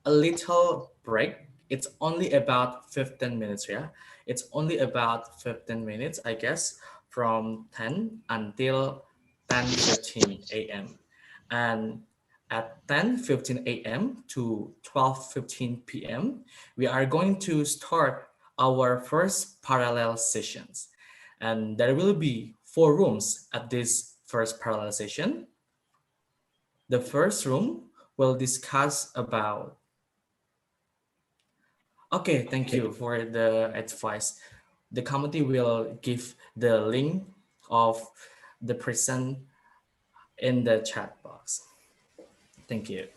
a little break. It's only about 15 minutes, yeah. It's only about 15 minutes, I guess, from 10 until 10:15 a.m. And at 10:15 a.m. to 12:15 p.m., we are going to start our first parallel sessions. And there will be 4 rooms at this first parallel session. The first room will discuss about. Okay, thank you for the advice. The committee will give the link of the present in the chat box. Thank you.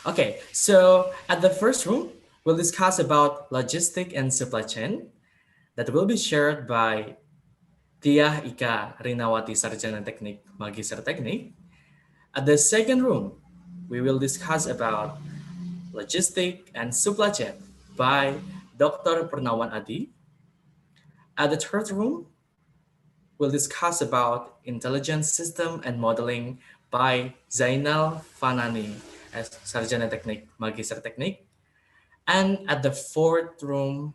Okay, so at the first room, we'll discuss about logistic and supply chain that will be shared by Tia Ika Rinawati Sarjana Teknik Magister Teknik. At the second room, we will discuss about logistic and supply chain by Dr. Purnawan Adi. At the third room, we'll discuss about intelligent system and modeling by Zainal Fanani as Sarjana Teknik Magister Teknik. And at the fourth room,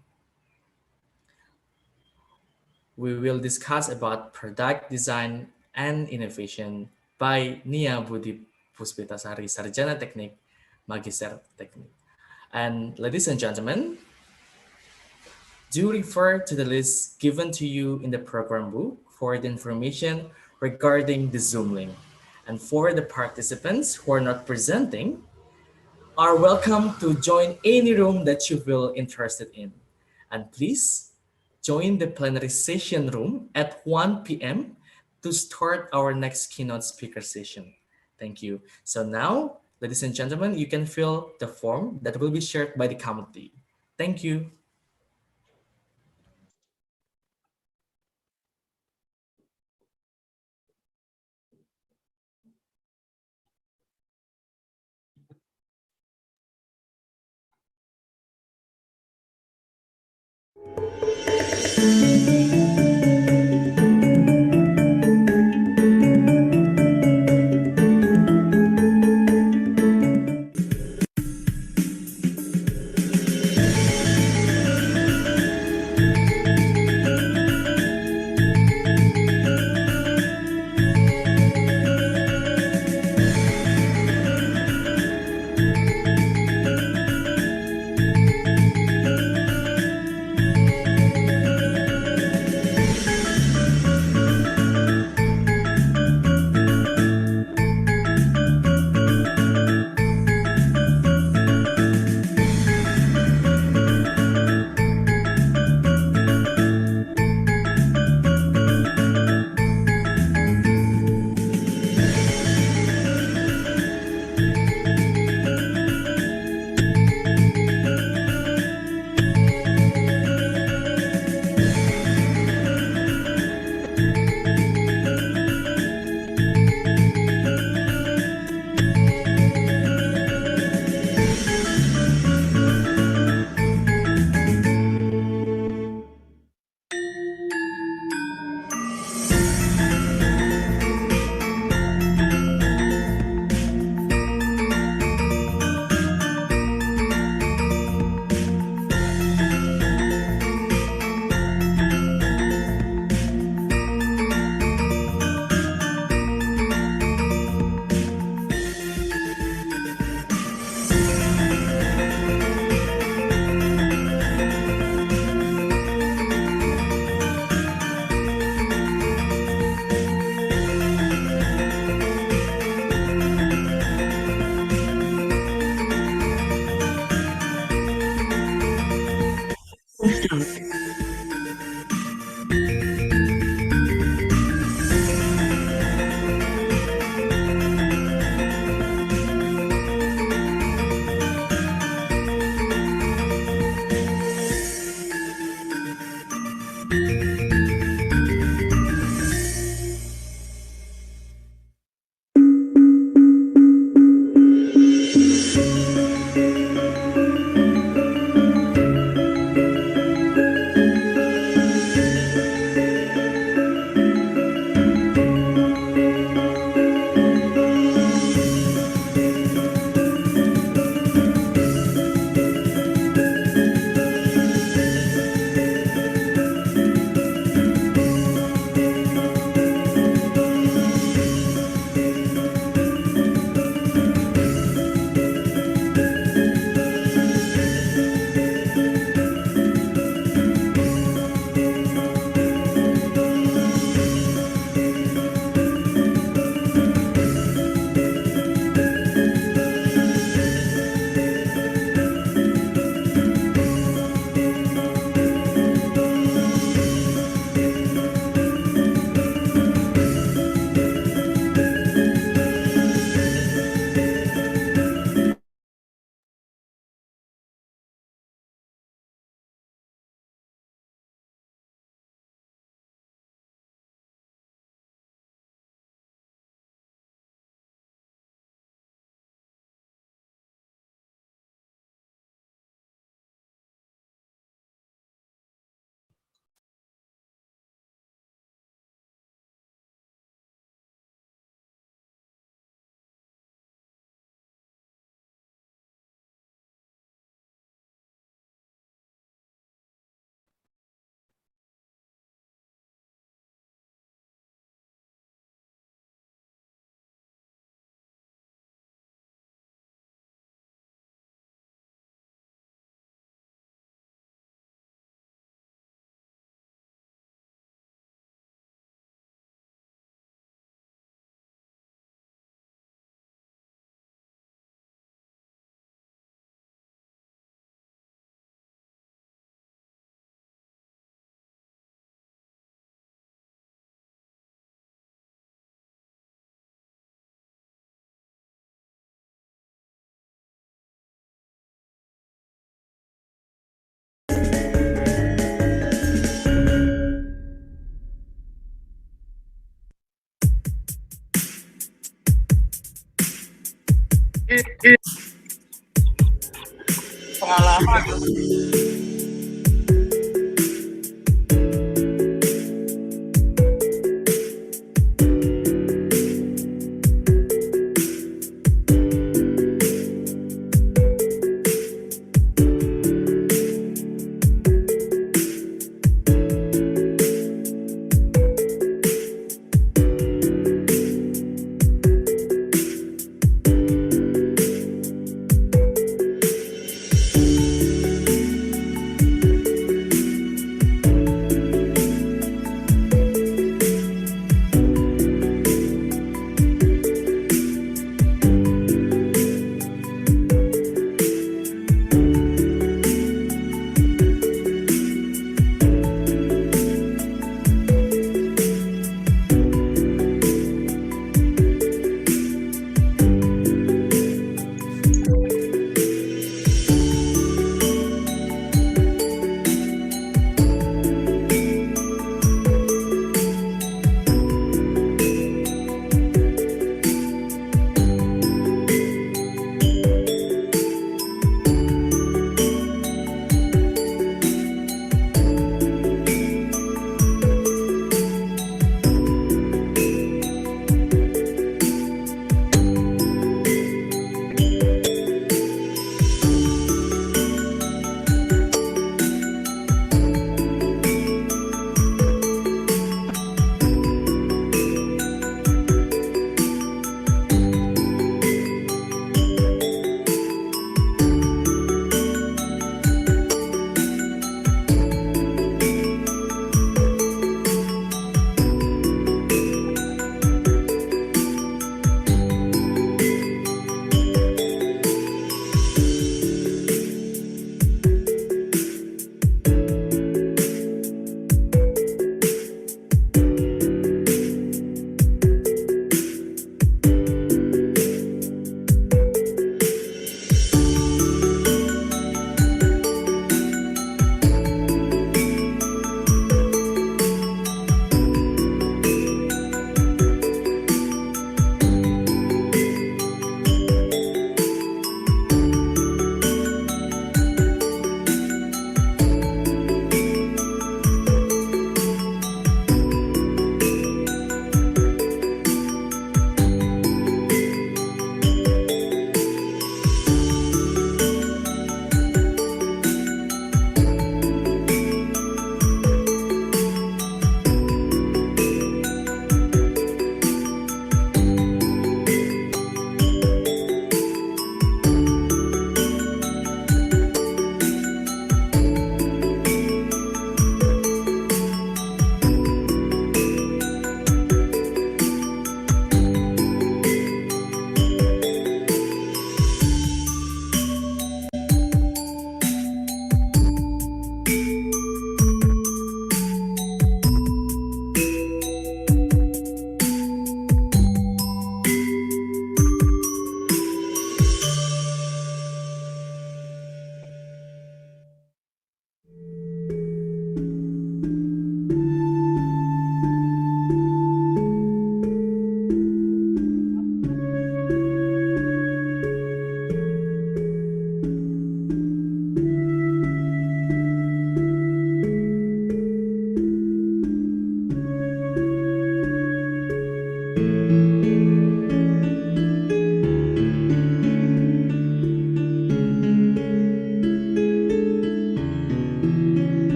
we will discuss about product design and innovation by Nia Budi Puspitasari Sarjana Teknik Magister Teknik. And ladies and gentlemen, do refer to the list given to you in the program book for the information regarding the Zoom link. And for the participants who are not presenting, are welcome to join any room that you feel interested in. And please join the plenary session room at 1 p.m. to start our next keynote speaker session. Thank you. So now, ladies and gentlemen, you can fill the form that will be shared by the committee. Thank you.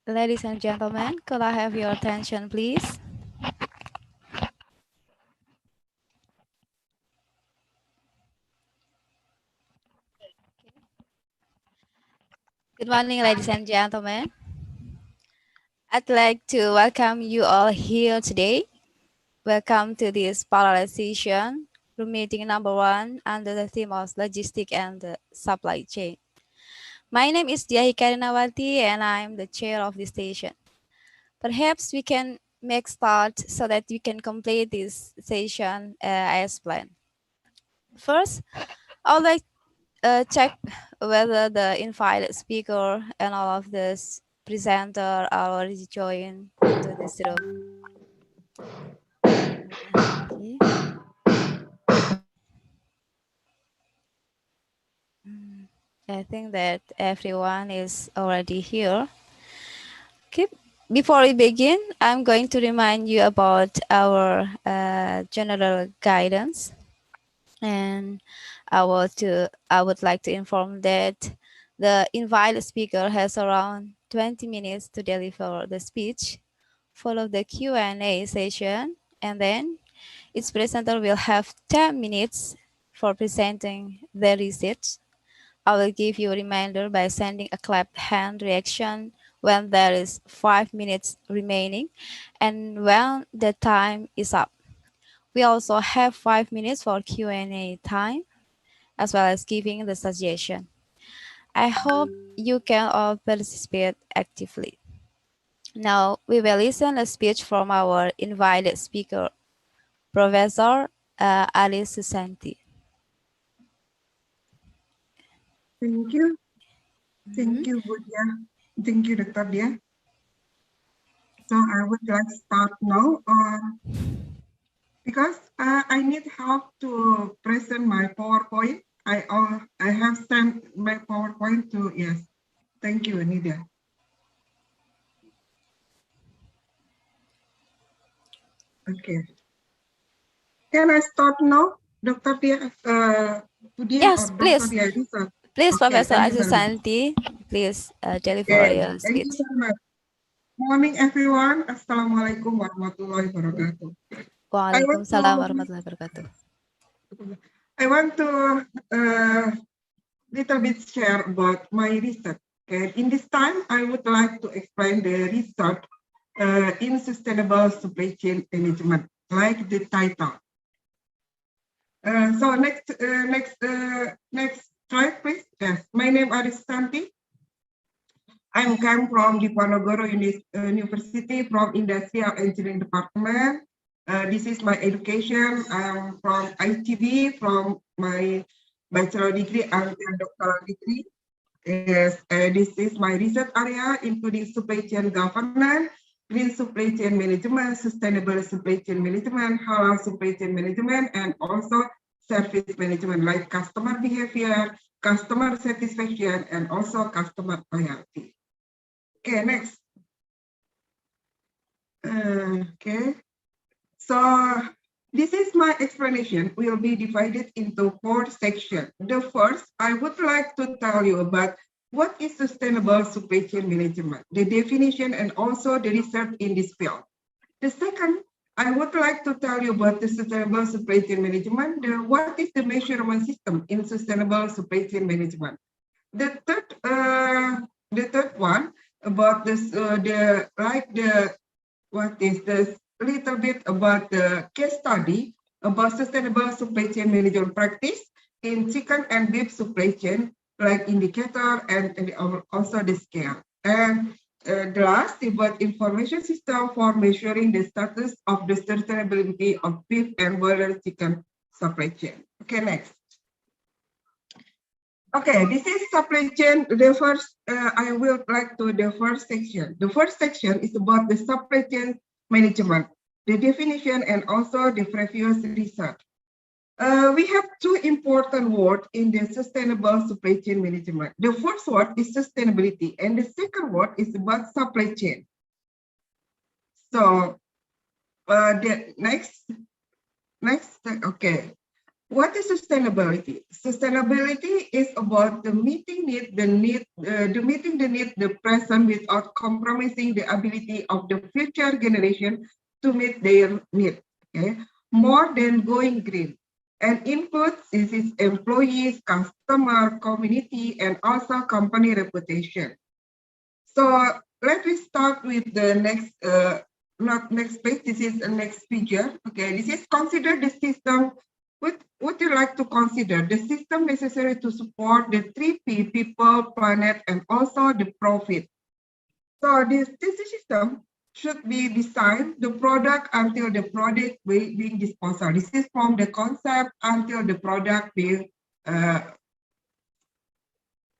Ladies and gentlemen, could I have your attention, please? Good morning, ladies and gentlemen. I'd like to welcome you all here today. Welcome to this parallel session, room meeting number 1 under the theme of logistics and the supply chain. My name is Diahi Karinawati and I'm the chair of this station. Perhaps we can make start so that we can complete this session as planned. First, I would like check whether the invited speaker and all of this presenter are already joined into this room. Okay. I think that everyone is already here. Okay. Before we begin, I'm going to remind you about our general guidance. And I would like to inform that the invited speaker has around 20 minutes to deliver the speech, follow the Q&A session, and then each presenter will have 10 minutes for presenting their research. I will give you a reminder by sending a clapped hand reaction when there is 5 minutes remaining and when the time is up. We also have 5 minutes for Q&A time, as well as giving the suggestion. I hope you can all participate actively. Now, we will listen a speech from our invited speaker, Professor Alice Susanti. Thank you. Thank you, Budia. Thank you, Dr. Dia. So I would like to start now because I need help to present my PowerPoint. I have sent my PowerPoint to, yes. Thank you, Nidia. Okay. Can I start now, Dr. Dia? Budia Yes, or please. Dr. Dia? Please, Okay, Professor thank you very much. Asusanti, please deliver Okay, your thank you speech. very much. Morning, everyone. Assalamualaikum warahmatullahi wabarakatuh. Waalaikumsalam warahmatullahi wabarakatuh. I want to little bit share about my research. Okay, in this time, I would like to explain the research in sustainable supply chain management, like the title. So next slide, please. Yes, my name is Santi. I came from Diponegoro University from Industrial Engineering Department. This is my education. I'm from ITB, from my bachelor degree and doctoral degree. Yes, this is my research area, including supply chain governance, green supply chain management, sustainable supply chain management, halal supply chain management, and also service management, like customer behavior, customer satisfaction, and also customer loyalty. Okay, next. Okay, so this is my explanation. Will be divided into 4 sections. The first, I would like to tell you about what is sustainable supply chain management, the definition, and also the research in this field. The second, I would like to tell you about the sustainable supply chain management, what is the measurement system in sustainable supply chain management. The third one about this, what is this little bit about the case study about sustainable supply chain management practice in chicken and beef supply chain, like indicator and also the scale. And the last about information system for measuring the status of the sustainability of beef and broiler chicken supply chain. Okay, next. Okay, this is supply chain. The first, I will like to the first section. The first section is about the supply chain management, the definition, and also the previous research. We have 2 important words in the sustainable supply chain management. The first word is sustainability, and the second word is about supply chain. So, the next, okay. What is sustainability? Sustainability is about the meeting the need the present without compromising the ability of the future generation to meet their need. Okay, more than going green, and includes this is employees, customer, community, and also company reputation. So let me start with the next. Not next page. This is the next figure. Okay, this is consider the system. What would you like to consider? The system necessary to support the 3P, people, planet, and also the profit. So this system should be designed the product until the product being disposal. This is from the concept until the product being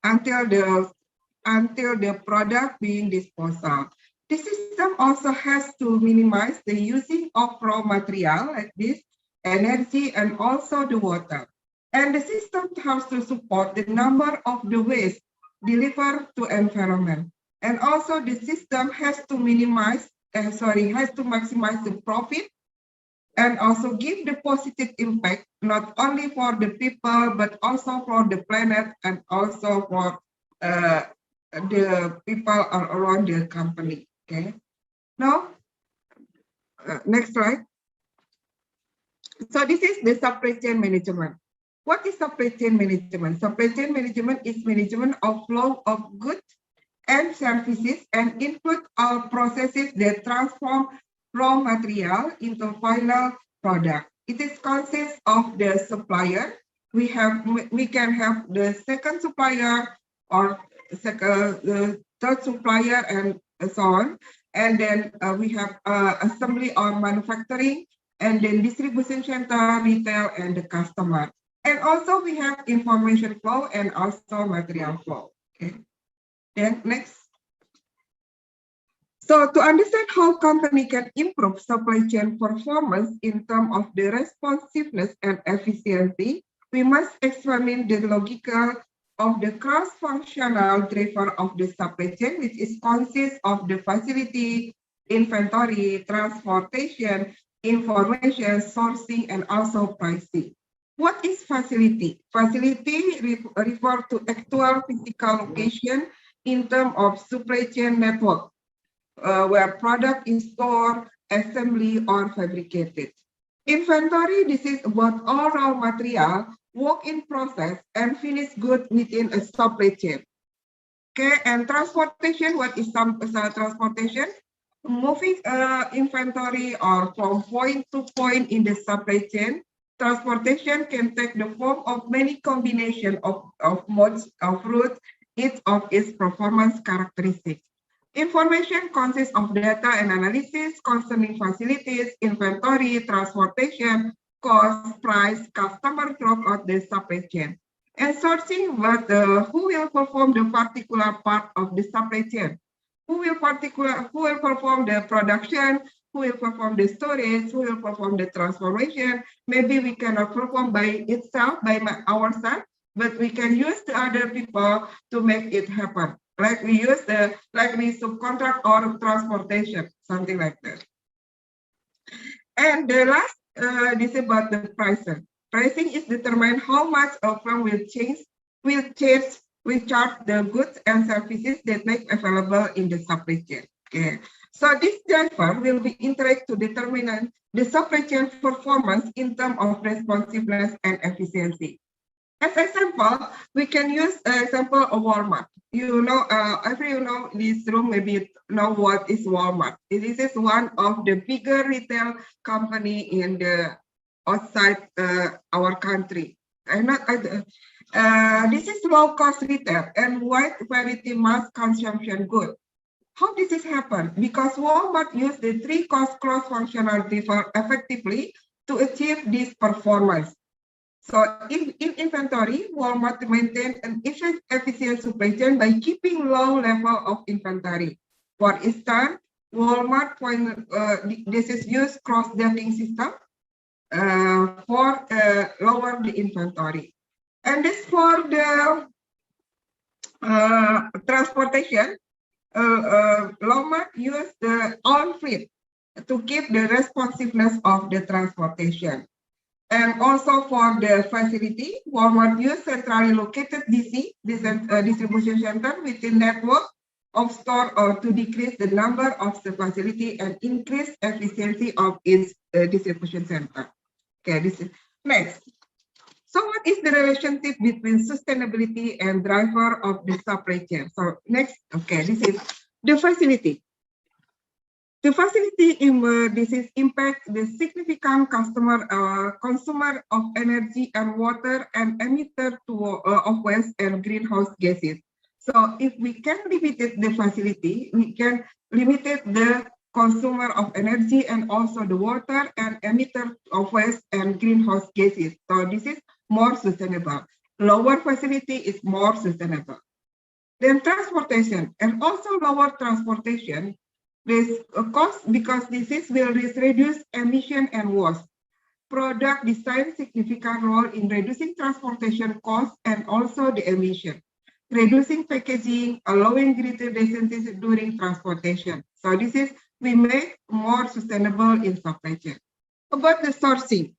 until the product being disposal. The system also has to minimize the using of raw material like this, energy, and also the water. And the system has to support the number of the waste delivered to environment. And also the system has to maximize the profit and also give the positive impact, not only for the people, but also for the planet and also for the people around the company. Okay. Now, next slide. So this is the supply chain management. What is supply chain management? Supply chain management is management of flow of goods and services and include all processes that transform raw material into final product. It is consists of the supplier. We can have the second supplier or the third supplier and so on. And then we have assembly or manufacturing, and then distribution center, retail, and the customer. And also we have information flow and also material flow. Okay. Then next. So to understand how company can improve supply chain performance in terms of the responsiveness and efficiency, we must examine the logical of the cross-functional driver of the supply chain, which is consists of the facility, inventory, transportation, information, sourcing, and also pricing. What is facility? Facility refers to actual physical location in terms of supply chain network. where product is stored, assembly, or fabricated. Inventory, this is about all raw material, work in process, and finished goods within a supply chain. Okay, and transportation, what is some transportation? Moving inventory or from point to point in the supply chain. Transportation can take the form of many combination of modes of routes, each of its performance characteristics. Information consists of data and analysis concerning facilities, inventory, transportation, cost, price, customer throughout the supply chain. And sourcing, but who will perform the particular part of the supply chain? Who will perform the production? Who will perform the storage? Who will perform the transformation? Maybe we cannot perform by itself, by ourselves, but we can use the other people to make it happen. Like we subcontract or transportation, something like that. And the last, this is about the pricing. Pricing is determined how much a firm will charge the goods and services that make available in the supply chain. Okay. So this driver will be interact to determine the supply chain performance in terms of responsiveness and efficiency. As example, we can use example of Walmart. You know, this room maybe know what is Walmart. This is one of the bigger retail company in the outside our country. This is low cost retail and wide variety mass consumption good. How does this happen? Because Walmart used the three cost cross functionality effectively to achieve this performance. So in inventory, Walmart maintained an efficient supply chain by keeping low level of inventory. For instance, Walmart this is used cross-docking system for lower the inventory. And this for the transportation, Walmart used the own fleet to keep the responsiveness of the transportation. And also for the facility, Walmart used centrally located DC, distribution center within network of store to decrease the number of the facility and increase efficiency of its distribution center. Okay, this is next. So what is the relationship between sustainability and driver of the supply chain? So next, okay, this is the facility. The facility impact the significant consumer of energy and water and emitter of waste and greenhouse gases. So if we can limit the facility, we can limit the consumer of energy and also the water and emitter of waste and greenhouse gases. So this is more sustainable. Lower facility is more sustainable. Then transportation and also lower transportation. This cost because this will reduce emission and waste. Product design significant role in reducing transportation costs and also the emission. Reducing packaging, allowing greater decency during transportation. So this is we make more sustainable in supply chain. About the sourcing.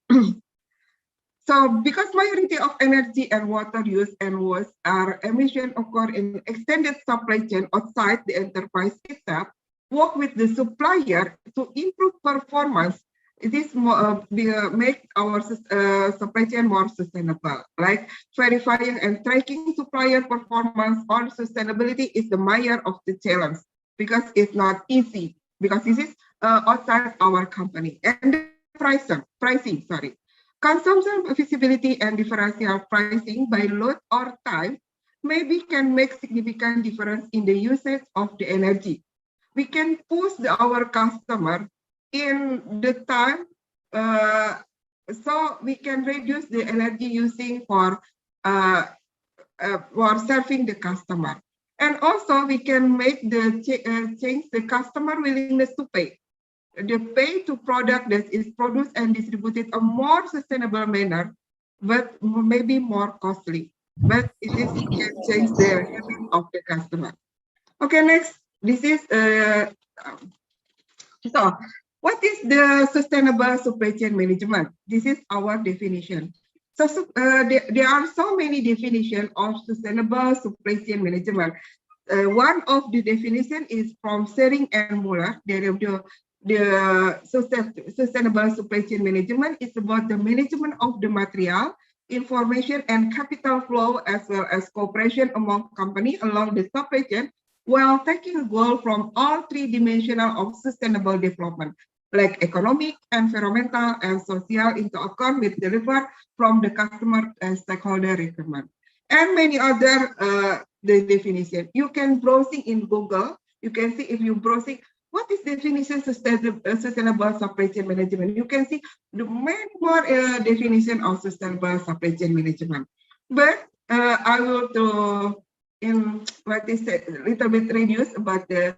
So because majority of energy and water use and waste are emission occur in extended supply chain outside the enterprise itself, work with the supplier to improve performance. This make our supply chain more sustainable. Like verifying and tracking supplier performance on sustainability is the major of the challenge because it's not easy because this is outside our company. And pricing, sorry. Consumption feasibility and differential pricing by load or time maybe can make significant difference in the usage of the energy. We can push our customer in the time, so we can reduce the energy using for serving the customer. And also we can make the change the customer willingness to pay. The pay to product that is produced and distributed a more sustainable manner, but maybe more costly. But it can change the habit of the customer. Okay, next. This is so what is the sustainable supply chain management? This is our definition. So there are so many definitions of sustainable supply chain management. One of the definition is from Sering and Muller. The sustainable supply chain management is about the management of the material, information, and capital flow, as well as cooperation among companies along the supply chain, while taking a goal from all three dimensions of sustainable development, like economic, environmental, and social, into account with delivered from the customer and stakeholder requirement. And many other the definition. You can browsing in Google. You can see if you browsing what is definition sustainable supply chain management. You can see the many more definition of sustainable supply chain management. But I will to in what is a little bit reduce about the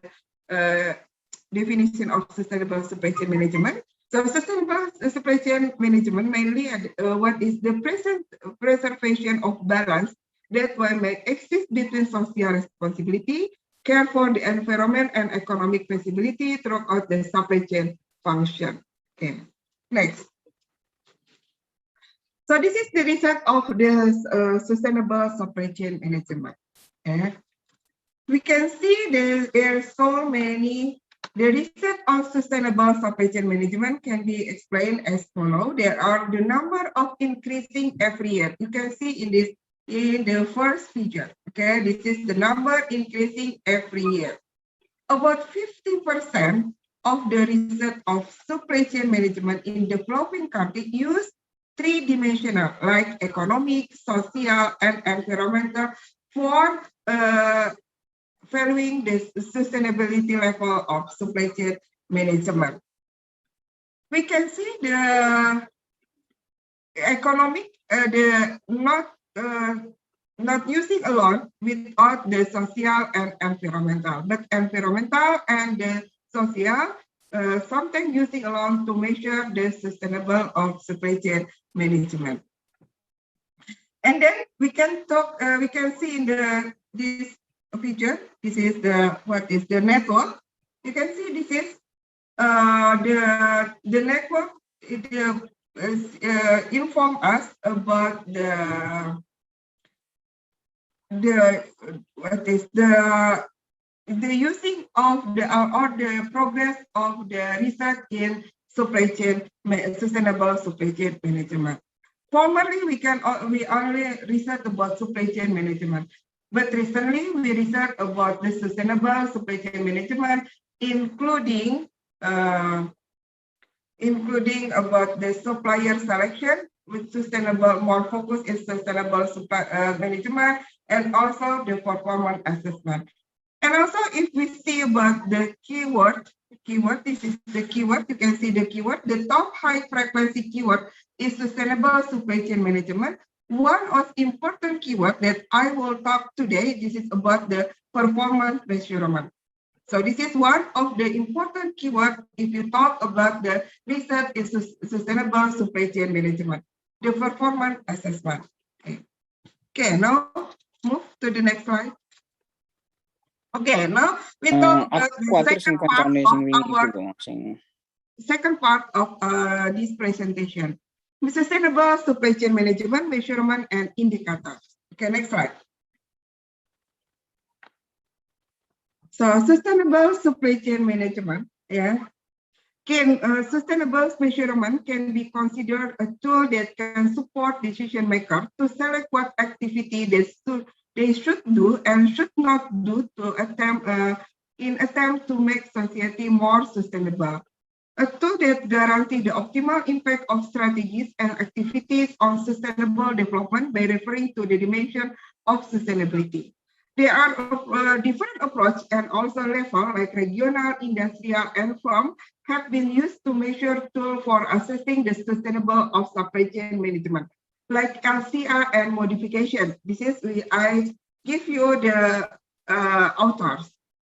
definition of sustainable supply chain management. So sustainable supply chain management mainly what is the preservation of balance that will make exist between social responsibility, care for the environment, and economic feasibility throughout the supply chain function. Okay, next. So this is the result of the sustainable supply chain management. Okay. We can see there are so many. The result of sustainable supply chain management can be explained as follows. There are the number of increasing every year. You can see in this in the first figure. Okay, this is the number increasing every year. About 50% of the result of supply chain management in developing countries use three-dimensional, like economic, social, and environmental, for valuing the sustainability level of supply chain management. We can see the economic, not using alone without the social and environmental, but environmental and the social sometimes using alone to measure the sustainable of supply chain management. And then we can talk. We can see in this picture. This is what is the network. You can see this is the network. It inform us about the using of the or the progress of the research in supply chain sustainable supply chain management. Formerly, we only research about supply chain management, but recently we research about the sustainable supply chain management, including about the supplier selection with sustainable, more focus in sustainable supply management, and also the performance assessment. And also, if we see about the keyword, this is the keyword. You can see the keyword. The top high frequency keyword is sustainable supply chain management. One of important keyword that I will talk today, this is about the performance measurement. So this is one of the important keyword if you talk about the research is sustainable supply chain management, the performance assessment. Okay, now move to the next slide. Okay, now we talk about the second part of this presentation, the sustainable supply chain management, measurement, and indicators. Okay, next slide. So sustainable supply chain management, sustainable measurement can be considered a tool that can support decision makers to select what activity they should do and should not do to attempt to make society more sustainable. A tool that guarantees the optimal impact of strategies and activities on sustainable development by referring to the dimension of sustainability. There are different approaches and also level like regional, industrial, and firm have been used to measure tools for assessing the sustainable of supply chain management, like LCR and modification. This is I give you the authors.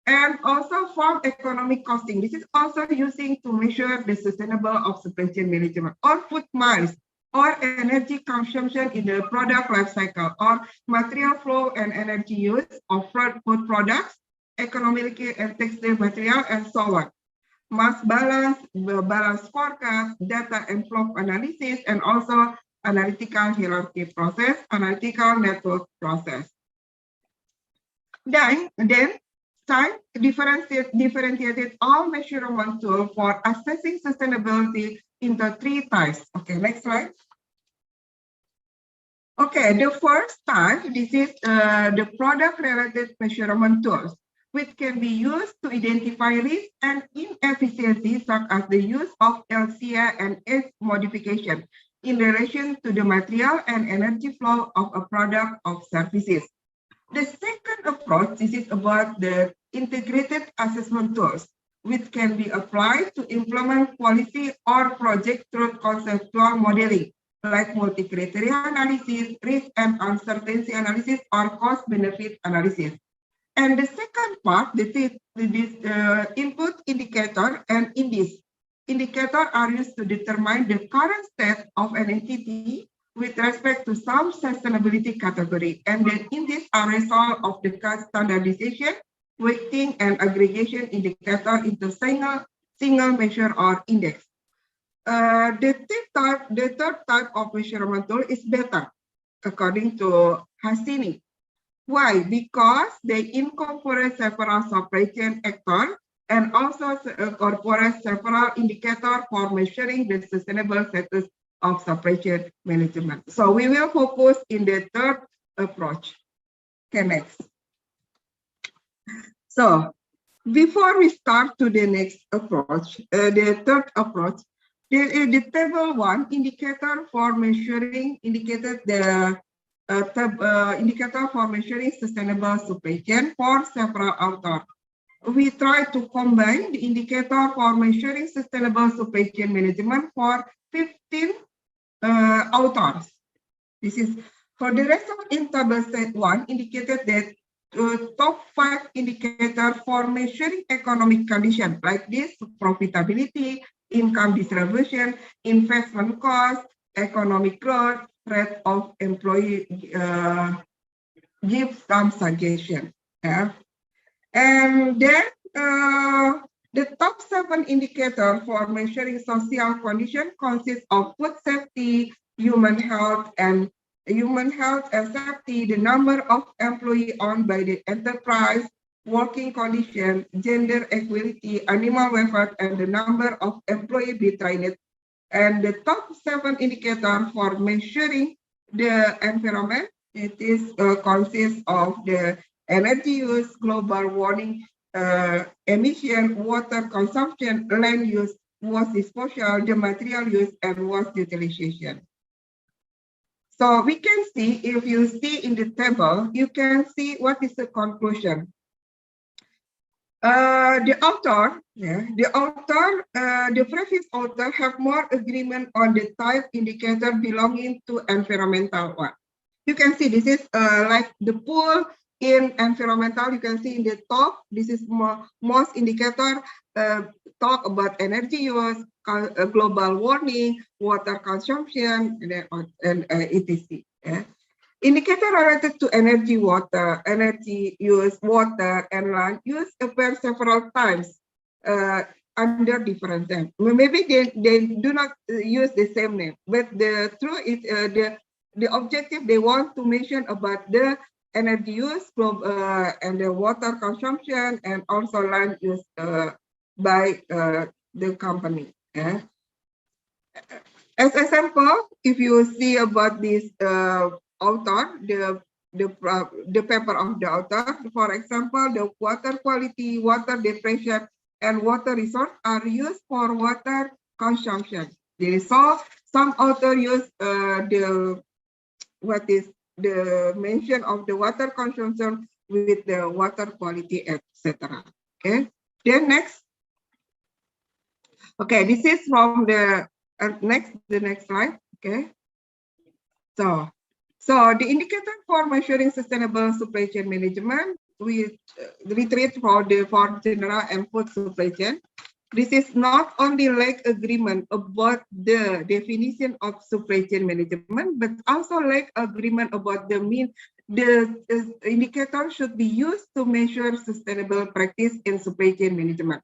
And also farm economic costing. This is also using to measure the sustainable of supply chain management, or food miles, or energy consumption in the product life cycle, or material flow and energy use of food products, economic and textile material, and so on. Mass balance, balance forecast, data and flow analysis, and also analytical hierarchy process, analytical network process. Then Stein differentiated all measurement tools for assessing sustainability into 3 types. Okay, next slide. Okay, the first type, this is the product-related measurement tools, which can be used to identify risk and inefficiencies, such as the use of LCA and age modification in relation to the material and energy flow of a product or services. The second approach, this is about the integrated assessment tools, which can be applied to implement policy or project through conceptual modeling, like multi-criteria analysis, risk and uncertainty analysis, or cost-benefit analysis. And the second part, this is input indicator and indices. Indicators are used to determine the current state of an entity with respect to some sustainability category. And then indices are a result of the standardization, weighting, and aggregation indicator into single measure or index. The third type of measurement tool is better, according to Hassini. Why? Because they incorporate several supply chain actors and also incorporate several indicators for measuring the sustainable status of supply chain management. So we will focus in the third approach. Okay, next. So before we start to the next approach, the third approach, the table 1 indicator for measuring indicated the indicator for measuring sustainable supply chain for several authors. We try to combine the indicator for measuring sustainable supply chain management for 15 authors. This is for the result in table set 1 indicated that top 5 indicators for measuring economic condition like this: profitability, income distribution, investment cost, economic growth, rate of employee give some suggestion. Yeah. And then the top 7 indicators for measuring social condition consists of food safety, human health and safety, the number of employees owned by the enterprise, working condition, gender equality, animal welfare, and the number of employees betrayed. And the top 7 indicators for measuring the environment, it is consists of the energy use, global warming, emission, water consumption, land use, waste disposal, the material use, and waste utilization. So we can see, if you see in the table, you can see what is the conclusion. The previous author have more agreement on the type indicator belonging to environmental one. You can see this is like the pool in environmental. You can see in the top, this is most indicator talk about energy use, global warming, water consumption, and etc. Yeah. Indicator related to energy use, water, and land use appear several times under different names. Maybe they do not use the same name, but the truth is the objective they want to mention about the energy use and the water consumption and also land use by the company. Yeah. As a sample, if you see about this author, the paper of the author, for example, the water quality, water depression, and water resource are used for water consumption. So some author use the mention of the water consumption with the water quality, etc. Okay. Then next. Okay, this is from the next slide. Okay. So the indicator for measuring sustainable supply chain management, we retreat for general and food supply chain. This is not only like agreement about the definition of supply chain management, but also like agreement about the indicator should be used to measure sustainable practice in supply chain management.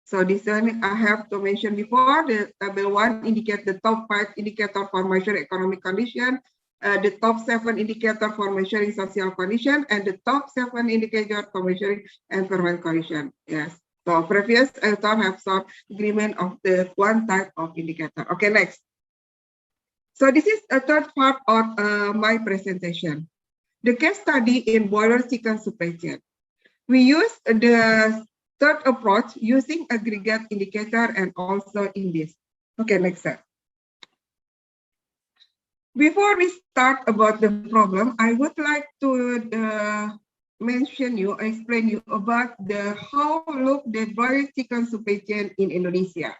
So this one I have to mention before, the table 1 indicate the top 5 indicator for measure economic condition, the top 7 indicator for measuring social condition, and the top 7 indicator for measuring environment condition. Yes. So previous author have some agreement of the one type of indicator. Okay, next. So this is a third part of my presentation. The case study in boiler chicken supply chain. We use the third approach using aggregate indicator and also index. Okay, next slide. Before we start about the problem, I would like to explain you about how look the boiler chicken supply chain in Indonesia.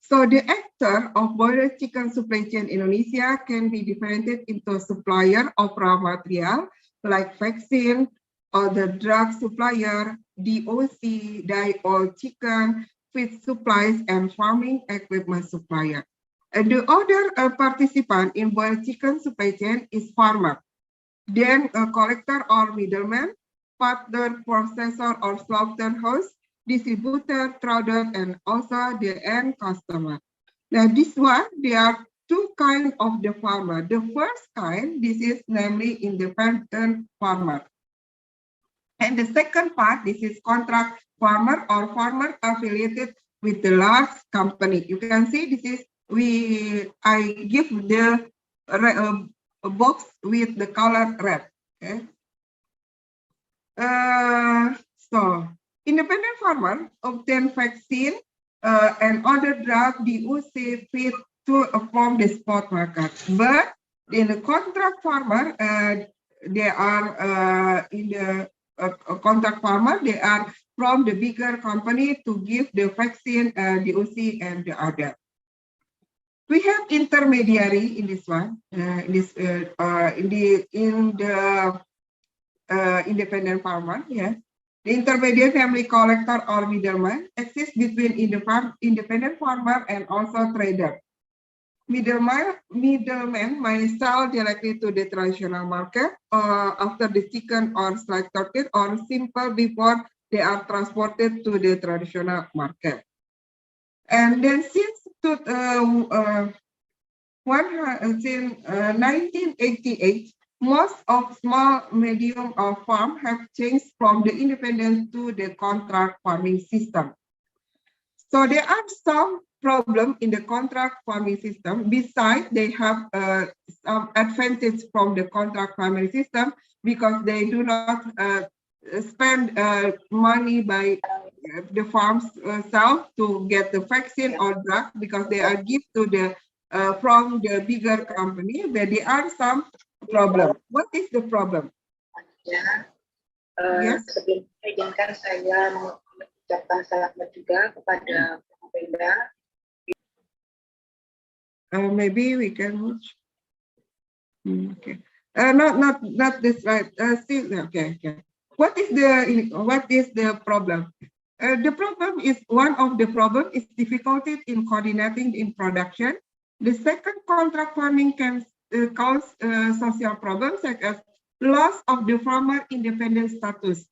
So the actor of boiler chicken supply chain in Indonesia can be divided into supplier of raw material like vaccine, or the drug supplier, DOC, die-oil chicken, feed supplies, and farming equipment supplier. And the other participant in boiled chicken supply chain is farmer, then a collector or middleman, partner, processor or slaughterhouse, distributor, trader, and also the end customer. Now this one, there are two kinds of the farmer. The first kind, this is namely independent farmer. And the second part, this is contract farmer or farmer affiliated with the large company. You can see this is I give the box with the color red. Okay. So independent farmer obtain vaccine and other drug DOC feed from the spot market. But in the contract farmer, they are in the contract farmer. They are from the bigger company to give the vaccine, DOC, and the other. We have intermediary in this one, in the independent farmer. Yeah, the intermediate family collector or middleman exists between independent farmer and also trader. Middleman may sell directly to the traditional market after the chicken or slaughtered or simple before they are transported to the traditional market. And then since 1988, most of small, medium farm have changed from the independent to the contract farming system. So there are some problems in the contract farming system. Besides, they have some advantage from the contract farming system because they do not spend money by the farms self to get the vaccine or drug because they are given to the from the bigger company. But there are some problem. What is the problem? Yes. Sebelum izinkan saya mengucapkan selamat juga kepada Pemda. Maybe we can watch. Okay. Not this right. Still okay. What is the problem? The problem is one of the problem is difficulty in coordinating in production. The second, contract farming can cause social problems such as loss of the farmer independent status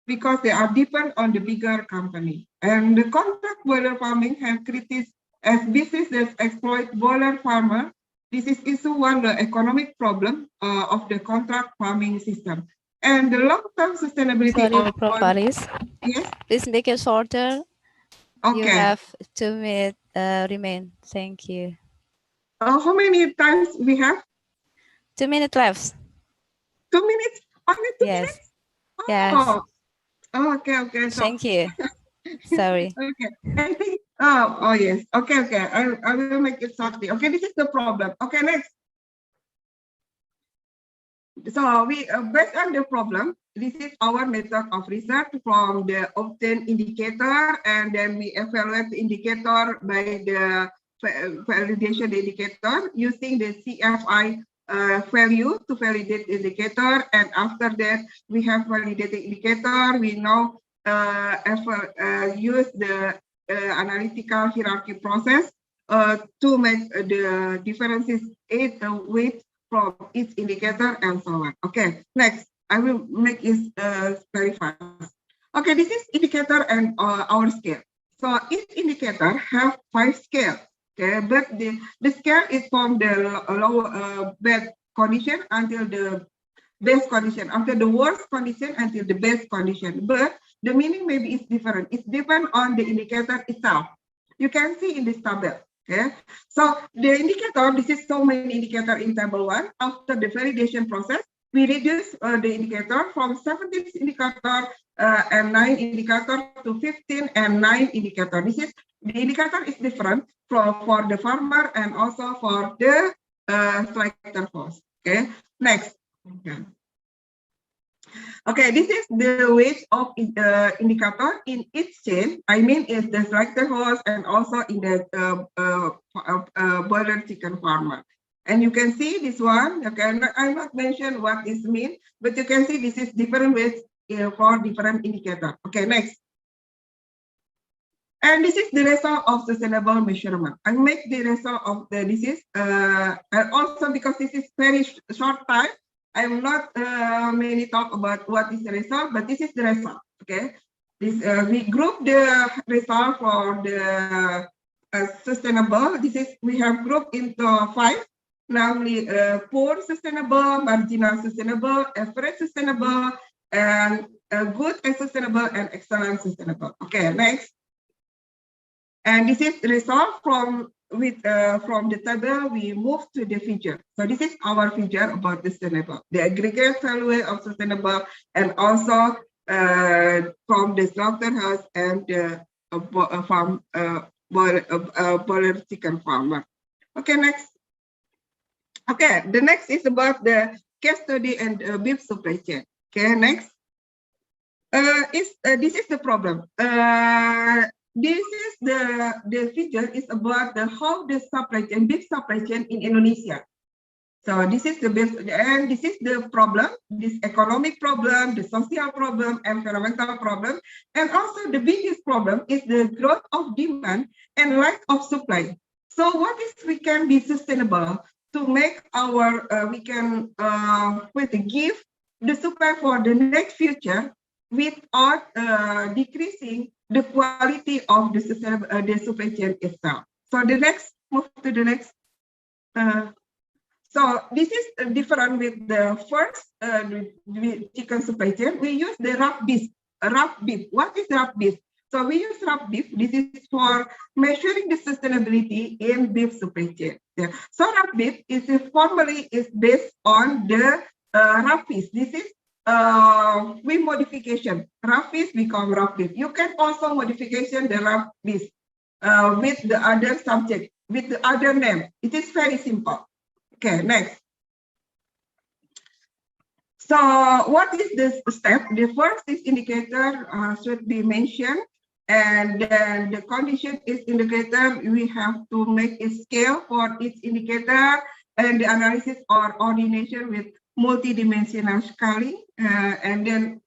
because they are dependent on the bigger company. And the contract boiler farming have criticized as businesses exploit boiler farmer. This is also one the economic problem of the contract farming system. And the long-term sustainability of Prof. Aris. Yes. Please make it shorter. Okay. You have 2 minutes remain. Thank you. How many times we have? 2 minutes left. 2 minutes? Only 2 Yes. minutes? Oh. Yes. Oh, okay. So, thank you. Sorry. Okay. I think. Oh yes. Okay. I will make it shortly. Okay. This is the problem. Okay. Next. So we based on the problem, this is our method of research from the obtained indicator, and then we evaluate the indicator by the validation indicator using the CFI value to validate the indicator, and after that we have validated indicator. We now use the analytical hierarchy process to make the differences with from each indicator and so on. Okay, next, I will make it very fast. Okay, this is indicator and our scale. So each indicator have 5 scales. Okay, but the scale is from the low bad condition until the best condition, after the worst condition until the best condition. But the meaning maybe is different. It's depend on the indicator itself. You can see in this table. Okay, so the indicator, this is so many indicator in table 1. After the validation process, we reduce the indicator from 17 indicator and 9 indicator to 15 and 9 indicator. This is the indicator is different for the farmer and also for the selector host. Okay, next. Okay, this is the weight of indicator in each chain. I mean, is the selector host and also in the boiler chicken farmer. And you can see this one. Okay, I'm not mention what this means, but you can see this is different weights for different indicator. Okay, next. And this is the result of sustainable measurement. I make the result of the disease, and also because this is very short time, I will not mainly talk about what is the result, but this is the result. Okay, this we group the result for the sustainable. This is we have grouped into 5, namely poor sustainable, marginal sustainable, average sustainable, and good and sustainable, and excellent sustainable. Okay, next. And this is the result from the table we move to the figure. So this is our figure about the sustainable, the aggregate value of sustainable, and also from the slaughterhouse and the farm boiler chicken farmer. Okay, next. Okay, the next is about the case study and beef supply chain. Okay, next. This is the problem. This is the figure is about how the supply chain, beef supply chain in Indonesia. So this is the best, and this is the problem, this economic problem, the social problem, environmental problem, and also the biggest problem is the growth of demand and lack of supply. So what is we can be sustainable to make our we can give the supply for the next future without decreasing the quality of the supply chain itself. So the next, move to the next. So this is different with the first chicken supply chain. We use the rough beef. What is rough beef? So we use rough beef. This is for measuring the sustainability in beef supply chain. Yeah. So rough beef is formally is based on the rough beef. This is with modification, rough beef become rough beef. You can also modification the rough beef with the other subject, with the other name. It is very simple. Okay, next. So what is this step? The first is indicator should be mentioned, and then the condition is indicator. We have to make a scale for each indicator, and the analysis or ordination with multidimensional scaling, and then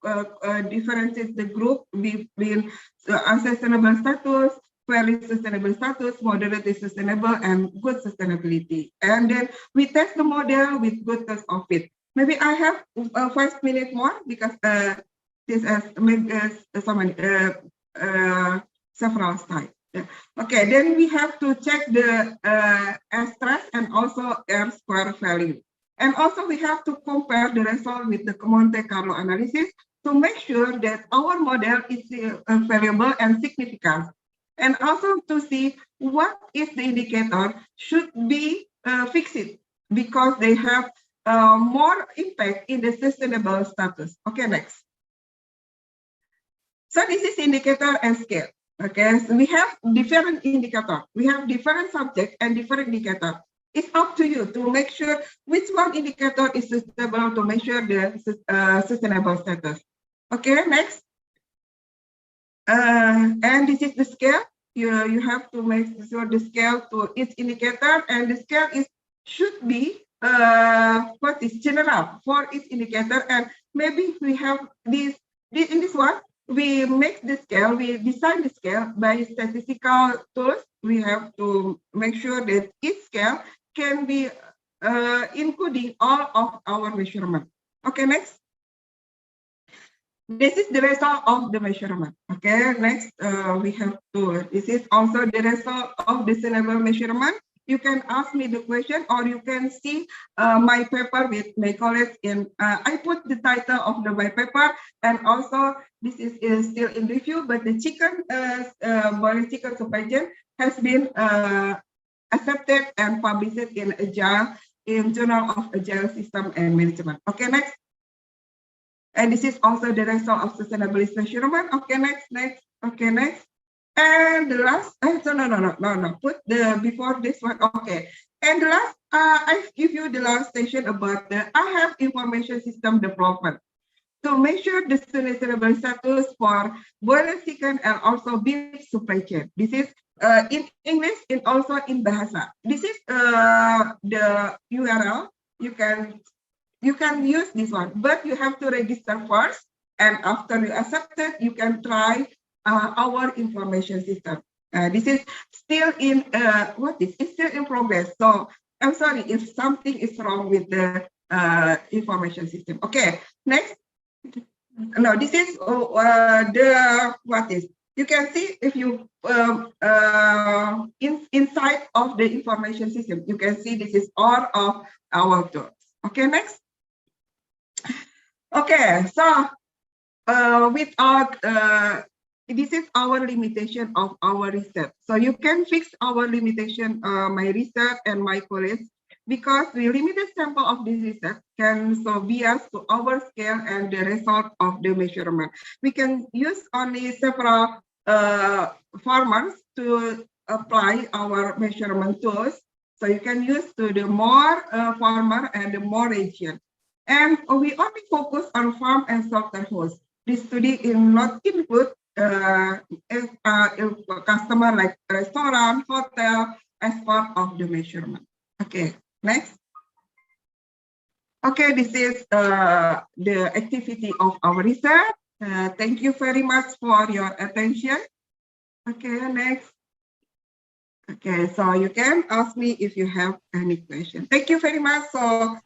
differentiate the group between unsustainable status, fairly sustainable status, moderately sustainable, and good sustainability. And then we test the model with good test of it. Maybe I have 5 minutes more because this has so many several slides. Yeah. Okay, then we have to check the air stress and also air square value. And also we have to compare the result with the Monte Carlo analysis to make sure that our model is variable and significant. And also to see what is the indicator should be fixed because they have more impact in the sustainable status. Okay, next. So this is indicator and scale. Okay, so we have different indicator. We have different subject and different indicator. It's up to you to make sure which one indicator is suitable to measure the sustainable status. Okay, next. And this is the scale. You have to make sure the scale to each indicator, and the scale should be what is general for each indicator. And maybe we have this in this one. We make the scale. We design the scale by statistical tools. We have to make sure that each scale can be including all of our measurement. Okay, next. This is the result of the measurement. Okay, next we have to. This is also the result of the sustainable measurement. you can ask me the question, or you can see my paper with my colleagues in, I put the title of my paper, and also this is still in review, but the boiling chicken supply chain has been accepted and published in Agile, in Journal of Agile System and Management. Okay, next. And this is also the result of sustainability measurement. Okay, next. Okay, next. And the last, no. Put the before this one. Okay. And the last, I give you the last station about the I have information system development to measure the sustainability status for boiler chicken and also beef supply chain. This is in English and also in Bahasa. This is the URL. You can use this one, but you have to register first, and after you accept it, you can try our information system. This is still in it's still in progress. So I'm sorry if something is wrong with the information system. Okay, next. No, this is you can see if you inside of the information system, you can see this is all of our tools. Okay, next. Okay, so without this is our limitation of our research. So you can fix our limitation, my research and my colleagues, because the limited sample of this research can so bias to our scale and the result of the measurement. We can use only several farmers to apply our measurement tools. So you can use to the more farmer and the more region. And we only focus on farm and slaughterhouse. This study is not input customer like restaurant, hotel as part of the measurement. Okay, next. Okay, this is the activity of our research. Thank you very much for your attention. Okay, next. Okay, so you can ask me if you have any question. Thank you very much. So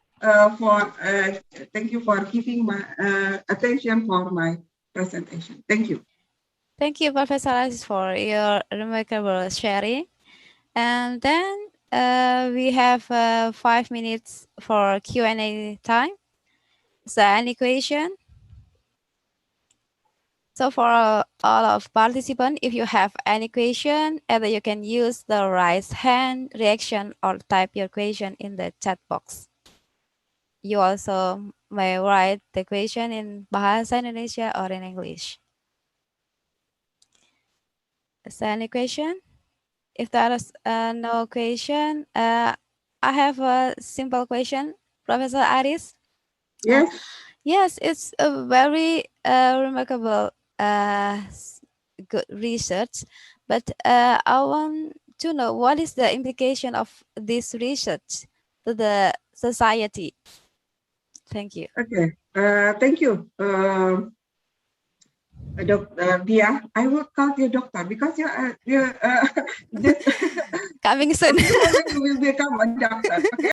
thank you for giving my attention for my presentation. Thank you. Thank you, Professor Aziz, for your remarkable sharing. And then we have 5 minutes for Q&A time. Is there any question? So for all of participants, if you have any question, either you can use the raise hand reaction or type your question in the chat box. You also may write the question in Bahasa Indonesia or in English. Is there any question? If there is no question, I have a simple question, Professor Aris. Yes. Yes, it's a very remarkable good research, but I want to know what is the implication of this research to the society. Thank you. Okay, thank you. Dia, I will call you doctor because you're just coming soon. you will become a doctor. Okay.